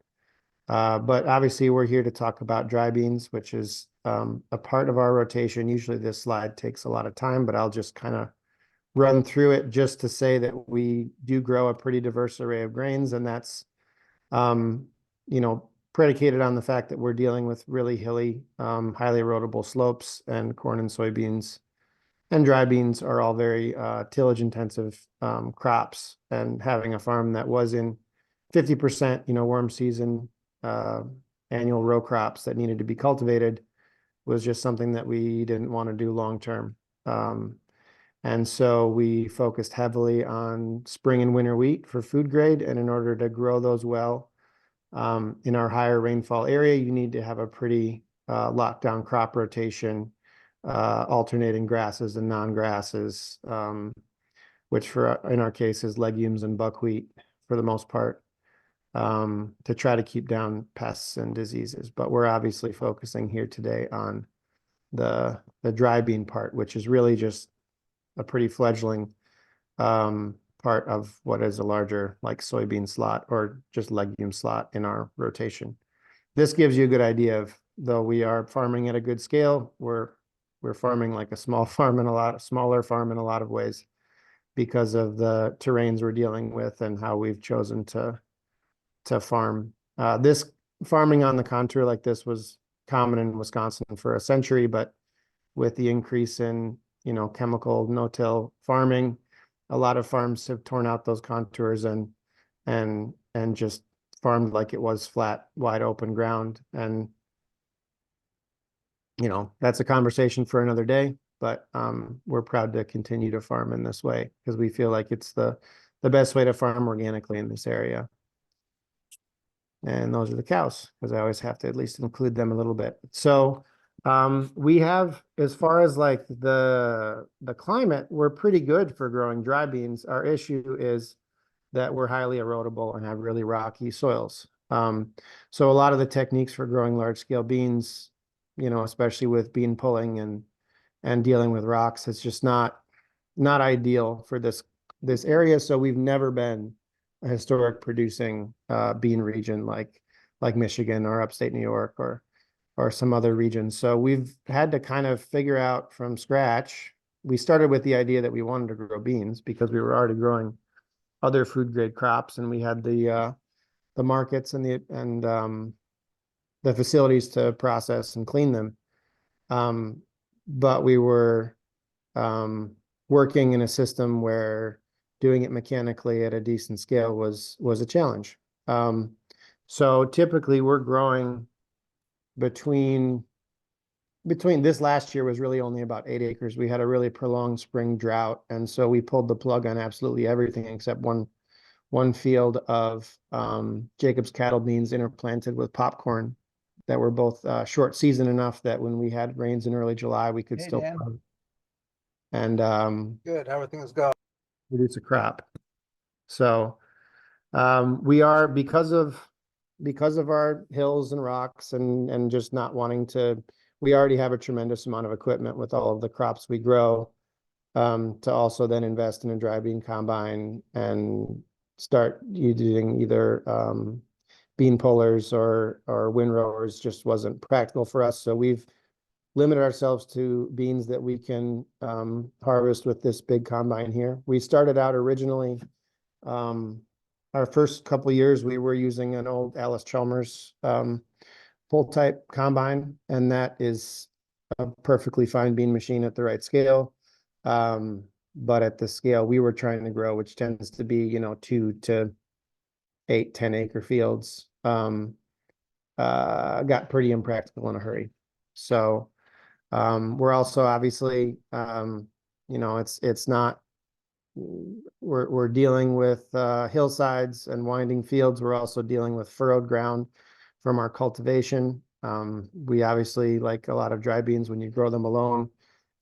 But obviously we're here to talk about dry beans, which is a part of our rotation. Usually this slide takes a lot of time, but I'll just kind of run through it just to say that we do grow a pretty diverse array of grains, and that's, predicated on the fact that we're dealing with really hilly, highly erodible slopes, and corn and soybeans and dry beans are all very tillage intensive crops. And having a farm that was in 50%, warm season annual row crops that needed to be cultivated was just something that we didn't want to do long term. And so we focused heavily on spring and winter wheat for food grade. And in order to grow those well, in our higher rainfall area, you need to have a pretty locked down crop rotation, alternating grasses and non-grasses, which in our case is legumes and buckwheat for the most part, to try to keep down pests and diseases. But we're obviously focusing here today on the dry bean part, which is really just a pretty fledgling part of what is a larger like soybean slot or just legume slot in our rotation. This gives you a good idea of, though we are farming at a good scale, we're farming like a smaller farm in a lot of ways because of the terrains we're dealing with and how we've chosen to farm. This farming on the contour like this was common in Wisconsin for a century, but with the increase in, chemical no-till farming, a lot of farms have torn out those contours and just farmed like it was flat, wide open ground. And that's a conversation for another day, but we're proud to continue to farm in this way because we feel like it's the best way to farm organically in this area. And those are the cows, because I always have to at least include them a little bit. So we have, as far as like the climate, we're pretty good for growing dry beans. Our issue is that we're highly erodible and have really rocky soils. So a lot of the techniques for growing large scale beans, especially with bean pulling and dealing with rocks, it's just not ideal for this area. So we've never been a historic producing bean region like Michigan or upstate New York or some other regions. So we've had to kind of figure out from scratch. We started with the idea that we wanted to grow beans because we were already growing other food grade crops, and we had the markets and the facilities to process and clean them. But we were working in a system where doing it mechanically at a decent scale was a challenge. So typically we're growing between this last year was really only about 8 acres. We had a really prolonged spring drought, and so we pulled the plug on absolutely everything except one field of Jacob's cattle beans interplanted with popcorn that were both short season enough that when we had rains in early July, we could still plant and Good, how are things going? produce a crop. So we are, because of our hills and rocks and just not wanting to, we already have a tremendous amount of equipment with all of the crops we grow, to also then invest in a dry bean combine and start using either bean pullers or windrowers just wasn't practical for us. So we've limited ourselves to beans that we can harvest with this big combine here. We started out originally, our first couple of years, we were using an old Alice Chalmers full type combine, and that is a perfectly fine bean machine at the right scale. But at the scale we were trying to grow, which tends to be, 2 to 8, 10 acre fields, got pretty impractical in a hurry. So we're also obviously, it's not, we're dealing with hillsides and winding fields. We're also dealing with furrowed ground from our cultivation. We obviously, like a lot of dry beans, when you grow them alone,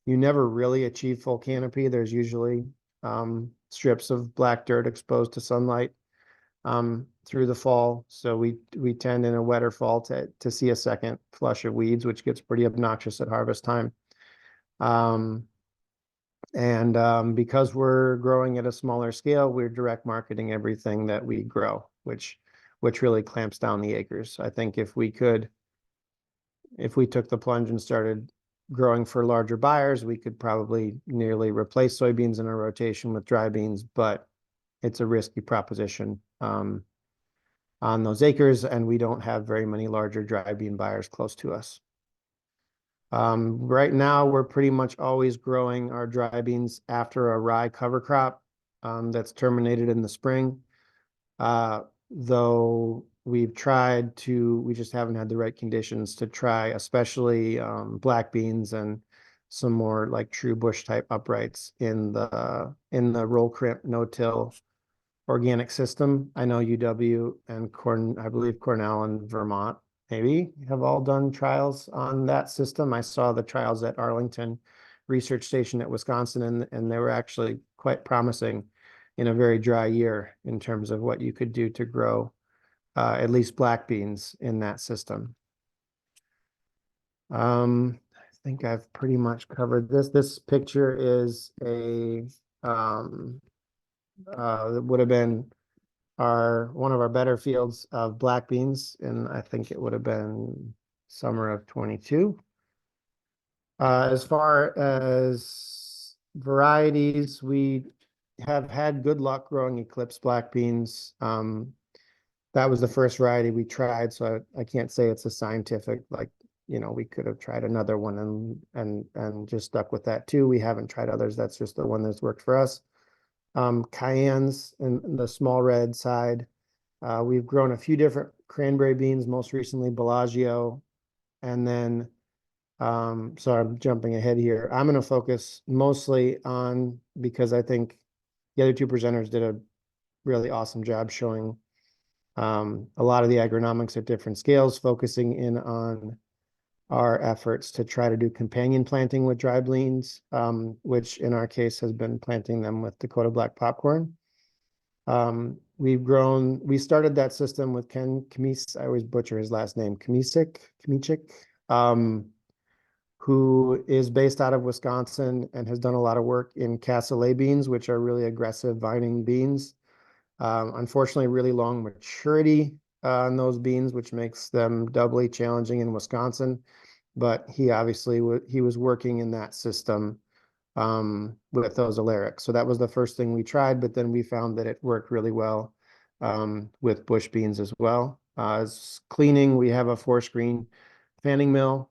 you never really achieve full canopy. There's usually strips of black dirt exposed to sunlight through the fall. So we tend in a wetter fall to see a second flush of weeds, which gets pretty obnoxious at harvest time. Because we're growing at a smaller scale, we're direct marketing everything that we grow, which really clamps down the acres. I think if we took the plunge and started growing for larger buyers, we could probably nearly replace soybeans in a rotation with dry beans, but it's a risky proposition on those acres, and we don't have very many larger dry bean buyers close to us. Right now, we're pretty much always growing our dry beans after a rye cover crop that's terminated in the spring. Though we just haven't had the right conditions to try, especially black beans and some more like true bush type uprights in the roll crimp no-till organic system. I know UW and I believe Cornell and Vermont maybe have all done trials on that system. I saw the trials at Arlington Research Station at Wisconsin, and they were actually quite promising in a very dry year in terms of what you could do to grow at least black beans in that system. I think I've pretty much covered this. This picture is it would have been one of our better fields of black beans, and I think it would have been summer of 22. As far as varieties, we have had good luck growing Eclipse black beans. That was the first variety we tried, so I can't say it's a scientific, like, you know, we could have tried another one and just stuck with that too. We haven't tried others. That's just the one that's worked for us. Cayennes in the small red side. We've grown a few different cranberry beans, most recently Bellagio. And then, so I'm jumping ahead here. I'm going to focus mostly on, because I think the other two presenters did a really awesome job showing a lot of the agronomics at different scales, focusing in on our efforts to try to do companion planting with dry beans, which in our case has been planting them with Dakota Black Popcorn. We started that system with Ken Kmis, I always butcher his last name, Kmichik, who is based out of Wisconsin and has done a lot of work in cassoulet beans, which are really aggressive vining beans. Unfortunately, really long maturity on those beans, which makes them doubly challenging in Wisconsin. But he obviously he was working in that system with those Nazirahk. So that was the first thing we tried, but then we found that it worked really well with bush beans as well. As cleaning, we have a 4-screen fanning mill,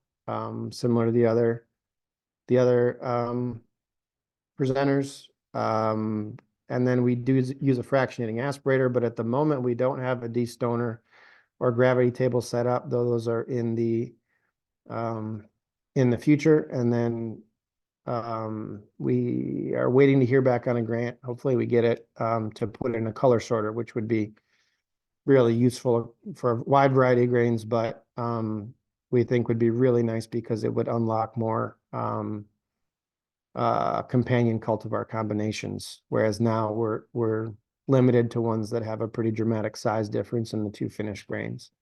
similar to the other presenters. And then we do use a fractionating aspirator, but at the moment we don't have a destoner or gravity table set up, though those are in the future. And then we are waiting to hear back on a grant. Hopefully we get it to put in a color sorter, which would be really useful for a wide variety of grains, but we think would be really nice because it would unlock more companion cultivar combinations, whereas now we're limited to ones that have a pretty dramatic size difference in the two finished grains.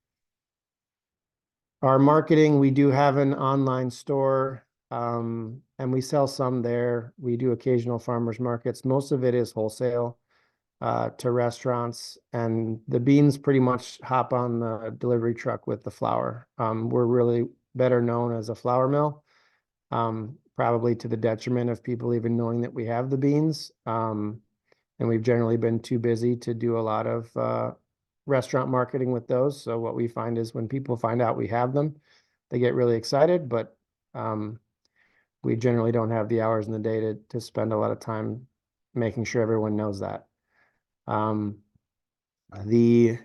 Our marketing, we do have an online store, and we sell some there. We do occasional farmers markets. Most of it is wholesale to restaurants, and the beans pretty much hop on the delivery truck with the flour. We're really better known as a flour mill, probably to the detriment of people even knowing that we have the beans. And we've generally been too busy to do a lot of restaurant marketing with those. So what we find is when people find out we have them, they get really excited, but we generally don't have the hours in the day to spend a lot of time making sure everyone knows that. The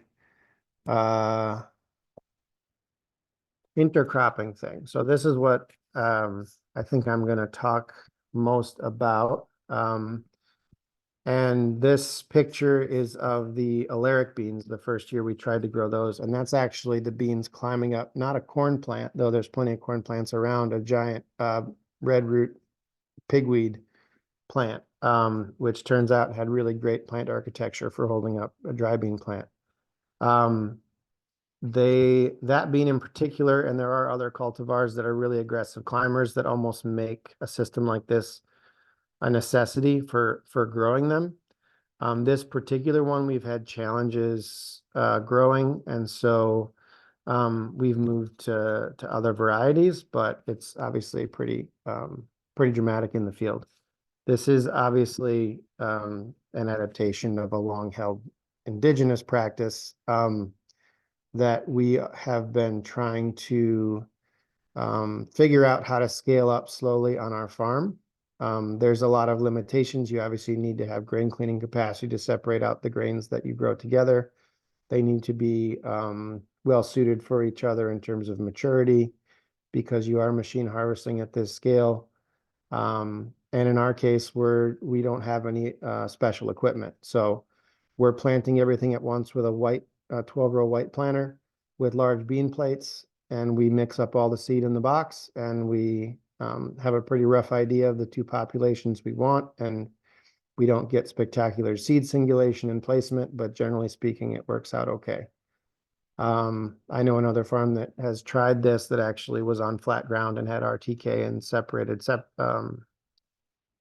intercropping thing. So this is what I think I'm going to talk most about. And this picture is of the Alaric beans, the first year we tried to grow those. And that's actually the beans climbing up, not a corn plant, though there's plenty of corn plants around, a giant red root pigweed plant, which turns out had really great plant architecture for holding up a dry bean plant. That bean in particular, and there are other cultivars that are really aggressive climbers that almost make a system like this a necessity for growing them. This particular one, we've had challenges growing, and so we've moved to other varieties, but it's obviously pretty dramatic in the field. This is obviously an adaptation of a long-held indigenous practice that we have been trying to figure out how to scale up slowly on our farm. There's a lot of limitations. You obviously need to have grain cleaning capacity to separate out the grains that you grow together. They need to be well suited for each other in terms of maturity, because you are machine harvesting at this scale. And in our case, we don't have any special equipment. So we're planting everything at once with a white 12-row white planter with large bean plates, and we mix up all the seed in the box, and we have a pretty rough idea of the two populations we want, and we don't get spectacular seed singulation and placement, but generally speaking, it works out okay. I know another farm that has tried this that actually was on flat ground and had RTK and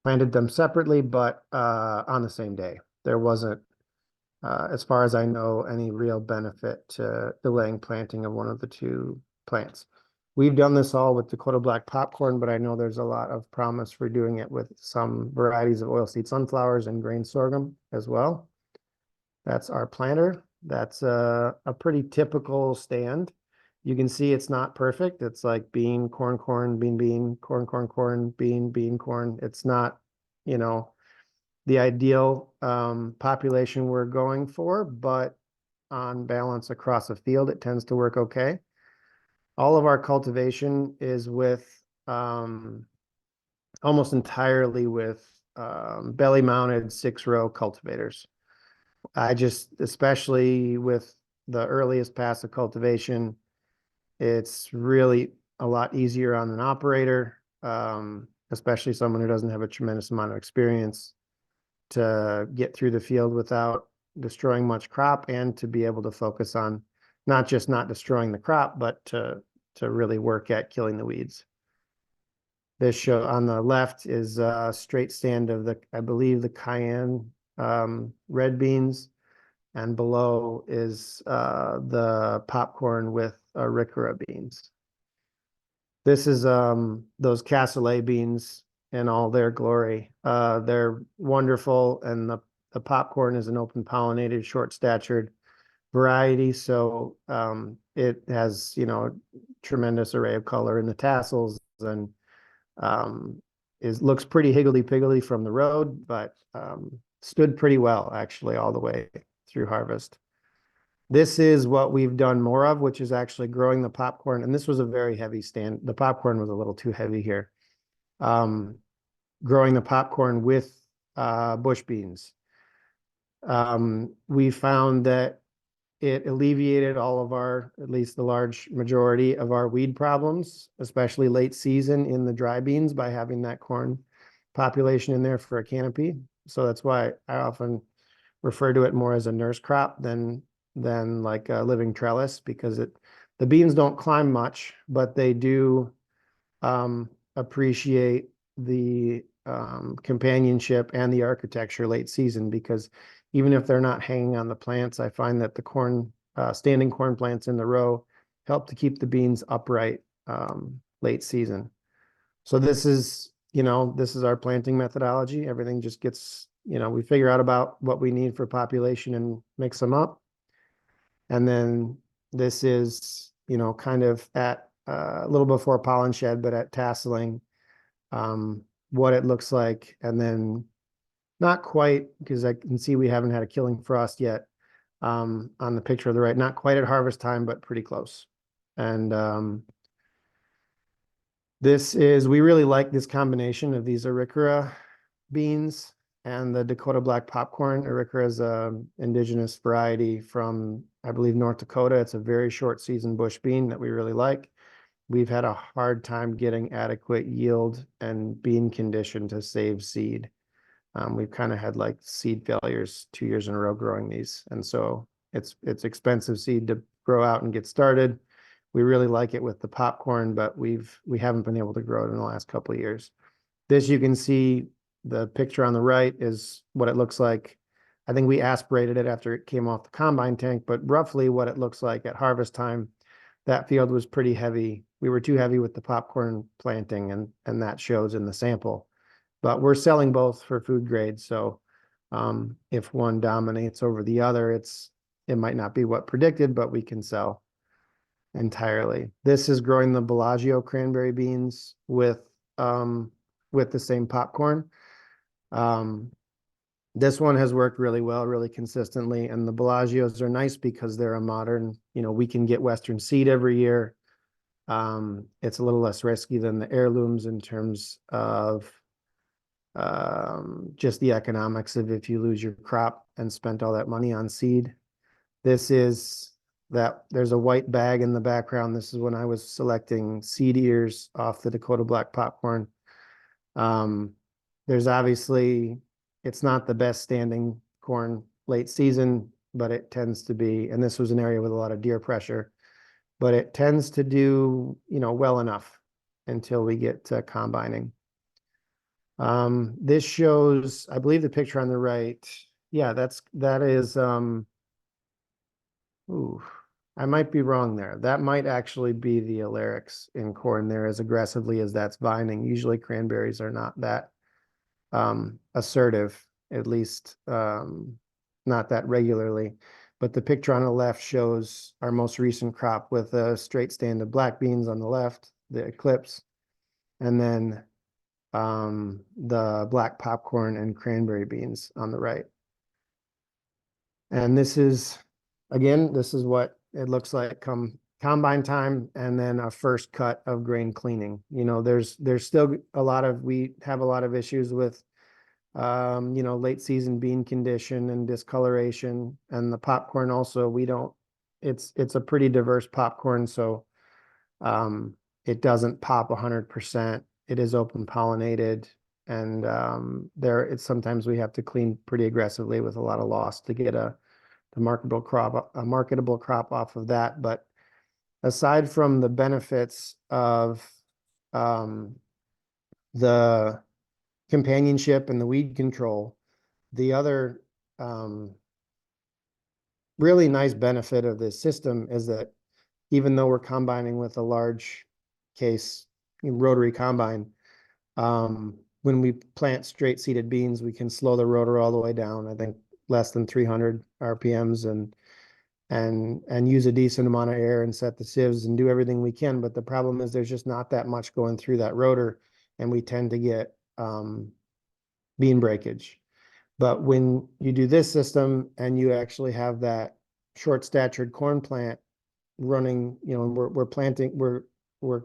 planted them separately, but on the same day. There wasn't, as far as I know, any real benefit to delaying planting of one of the two plants. We've done this all with Dakota Black Popcorn, but I know there's a lot of promise for doing it with some varieties of oilseed sunflowers and grain sorghum as well. That's our planter. That's a pretty typical stand. You can see it's not perfect. It's like bean, corn, corn, bean, bean, corn, corn, corn, bean, bean, corn. It's not, you know, the ideal population we're going for, but on balance across a field, it tends to work okay. All of our cultivation is with almost entirely with belly mounted 6-row cultivators. I just, especially with the earliest pass of cultivation, it's really a lot easier on an operator, especially someone who doesn't have a tremendous amount of experience, to get through the field without destroying much crop, and to be able to focus on not just not destroying the crop, but to really work at killing the weeds. This show on the left is a straight stand of the, I believe, the cayenne red beans, and below is the popcorn with Ricora beans. This is those cassoulet beans in all their glory. They're wonderful, and the popcorn is an open pollinated, short statured variety. So it has, you know, a tremendous array of color in the tassels, and looks pretty higgledy-piggledy from the road, but stood pretty well actually all the way through harvest. This is what we've done more of, which is actually growing the popcorn. And this was a very heavy stand. The popcorn was a little too heavy here. Growing the popcorn with bush beans. We found that it alleviated all of our, at least the large majority of our weed problems, especially late season in the dry beans, by having that corn population in there for a canopy. So that's why I often refer to it more as a nurse crop than like a living trellis, because the beans don't climb much, but they do appreciate the companionship and the architecture late season, because even if they're not hanging on the plants, I find that the corn, standing corn plants in the row help to keep the beans upright late season. So this is, you know, this is our planting methodology. Everything just gets, you know, we figure out about what we need for population and mix them up. And then this is, you know, kind of at a little before pollen shed, but at tasseling, what it looks like. And then not quite, because I can see we haven't had a killing frost yet on the picture of the right, not quite at harvest time, but pretty close. And this is, we really like this combination of these Arikara beans and the Dakota black popcorn. Arikara is an indigenous variety from, I believe, North Dakota. It's a very short season bush bean that we really like. We've had a hard time getting adequate yield and bean condition to save seed. We've kind of had like seed failures 2 years in a row growing these. And so it's expensive seed to grow out and get started. We really like it with the popcorn, but we haven't been able to grow it in the last couple of years. This, you can see the picture on the right is what it looks like. I think we aspirated it after it came off the combine tank, but roughly what it looks like at harvest time. That field was pretty heavy. We were too heavy with the popcorn planting, and that shows in the sample. But we're selling both for food grade. So if one dominates over the other, it might not be what predicted, but we can sell entirely. This is growing the Bellagio cranberry beans with the same popcorn. This one has worked really well, really consistently. And the Bellagios are nice because they're a modern, you know, we can get Western seed every year. It's a little less risky than the heirlooms in terms of just the economics of if you lose your crop and spent all that money on seed. This is that there's a white bag in the background. This is when I was selecting seed ears off the Dakota black popcorn. There's obviously, it's not the best standing corn late season, but it tends to be, and this was an area with a lot of deer pressure, but it tends to do, you know, well enough until we get to combining. This shows, I believe the picture on the right. Yeah, that is, ooh, I might be wrong there. That might actually be the Alarics in corn there, as aggressively as that's vining. Usually cranberries are not that assertive, at least not that regularly. But the picture on the left shows our most recent crop with a straight stand of black beans on the left, the Eclipse, and then the black popcorn and cranberry beans on the right. And this is, again, this is what it looks like come combine time, and then a first cut of grain cleaning. You know, there's still a lot of, we have a lot of issues with, you know, late season bean condition and discoloration, and the popcorn also, we don't, it's a pretty diverse popcorn. So, it doesn't pop 100%. It is open pollinated, and it's sometimes we have to clean pretty aggressively with a lot of loss to get a marketable crop off of that. But aside from the benefits of the companionship and the weed control, the other really nice benefit of this system is that even though we're combining with a large case rotary combine, when we plant straight seeded beans, we can slow the rotor all the way down, I think less than 300 RPMs, and use a decent amount of air and set the sieves and do everything we can. But the problem is there's just not that much going through that rotor, and we tend to get bean breakage. But when you do this system and you actually have that short statured corn plant running, you know, we're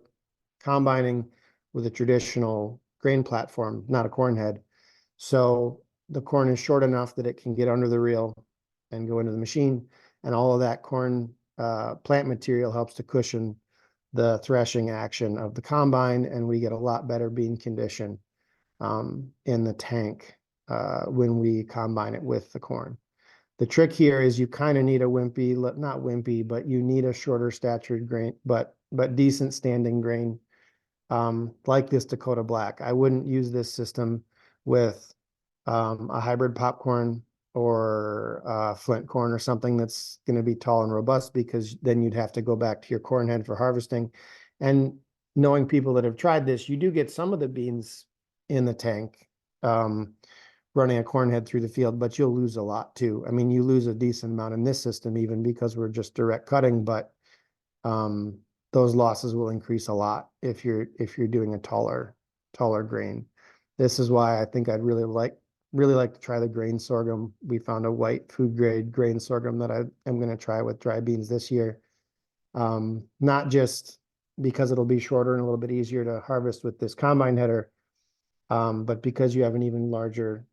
combining with a traditional grain platform, not a corn head. So the corn is short enough that it can get under the reel and go into the machine, and all of that corn plant material helps to cushion the threshing action of the combine, and we get a lot better bean condition in the tank when we combine it with the corn. The trick here is you kind of need a wimpy, not wimpy, but you need a shorter statured grain, but decent standing grain, like this Dakota Black. I wouldn't use this system with a hybrid popcorn or flint corn or something that's going to be tall and robust, because then you'd have to go back to your corn head for harvesting. And knowing people that have tried this, you do get some of the beans in the tank running a corn head through the field, but you'll lose a lot too. I mean, you lose a decent amount in this system, even because we're just direct cutting, but those losses will increase a lot if you're doing a taller grain. This is why I think I'd really like to try the grain sorghum. We found a white food grade grain sorghum that I am going to try with dry beans this year. Not just because it'll be shorter and a little bit easier to harvest with this combine header, but because you have an even larger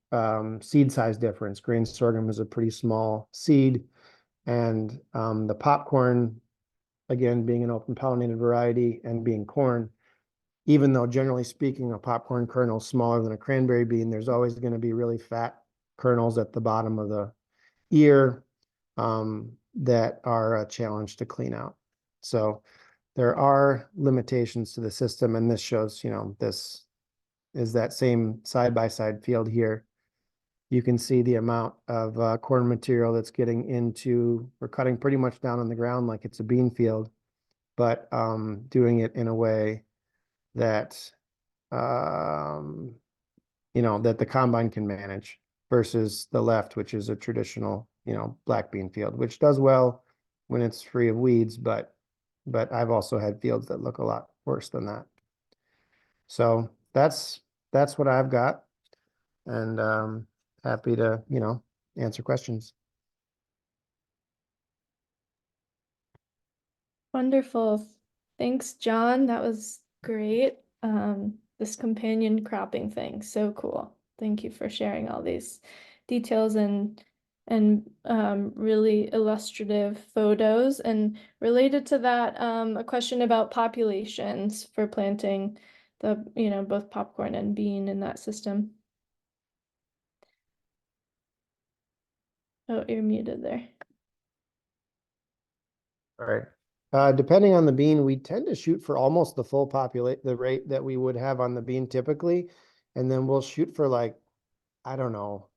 seed size difference. Grain sorghum is a pretty small seed, and the popcorn, again, being an open pollinated variety and being corn, even though generally speaking a popcorn kernel is smaller than a cranberry bean, there's always going to be really fat kernels at the bottom of the ear that are a challenge to clean out. So there are limitations to the system, and this shows, you know, this is that same side-by-side field here. You can see the amount of corn material that's getting into, we're cutting pretty much down on the ground like it's a bean field, but doing it in a way that, you know, that the combine can manage, versus the left, which is a traditional, you know, black bean field, which does well when it's free of weeds, but I've also had fields that look a lot worse than that. So that's what I've got, and happy to, you know, answer questions. Wonderful. Thanks, John. That was great. This companion cropping thing, so cool. Thank you for sharing all these details and really illustrative photos. And related to that, a question about populations for planting the, you know, both popcorn and bean in that system. Oh, you're muted there. All right. Depending on the bean, we tend to shoot for almost the full the rate that we would have on the bean typically. And then we'll shoot for, like, I don't know,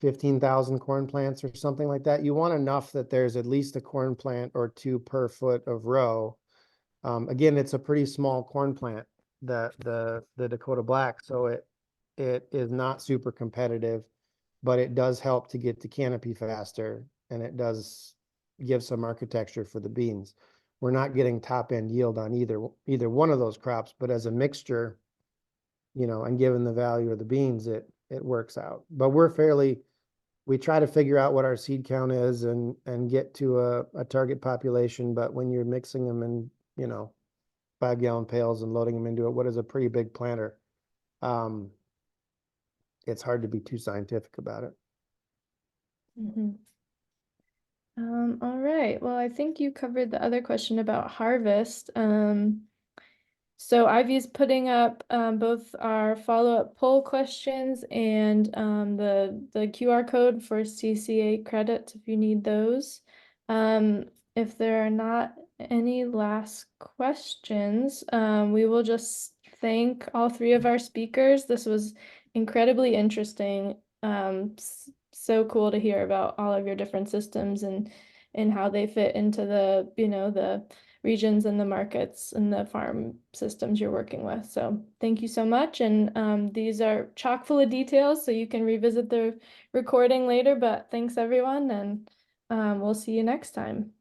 15,000 corn plants or something like that. You want enough that there's at least a corn plant or two per foot of row. Again, it's a pretty small corn plant, the Dakota Black, so it is not super competitive, but it does help to get to canopy faster. and it does give some architecture for the beans. We're not getting top end yield on either one of those crops, but as a mixture, you know, and given the value of the beans, it works out. But we try to figure out what our seed count is and get to a target population. But when you're mixing them in, you know, 5-gallon pails and loading them into it, what is a pretty big planter, it's hard to be too scientific about it. Mhm. All right. Well, I think you covered the other question about harvest. So I've used putting up both our follow-up poll questions and the QR code for CCA credits if you need those. If there are not any last questions, we will just thank all three of our speakers. This was incredibly interesting. So cool to hear about all of your different systems and how they fit into the, you know, the regions and the markets and the farm systems you're working with. So thank you so much. And these are chock full of details, so you can revisit the recording later, but thanks everyone, and we'll see you next time.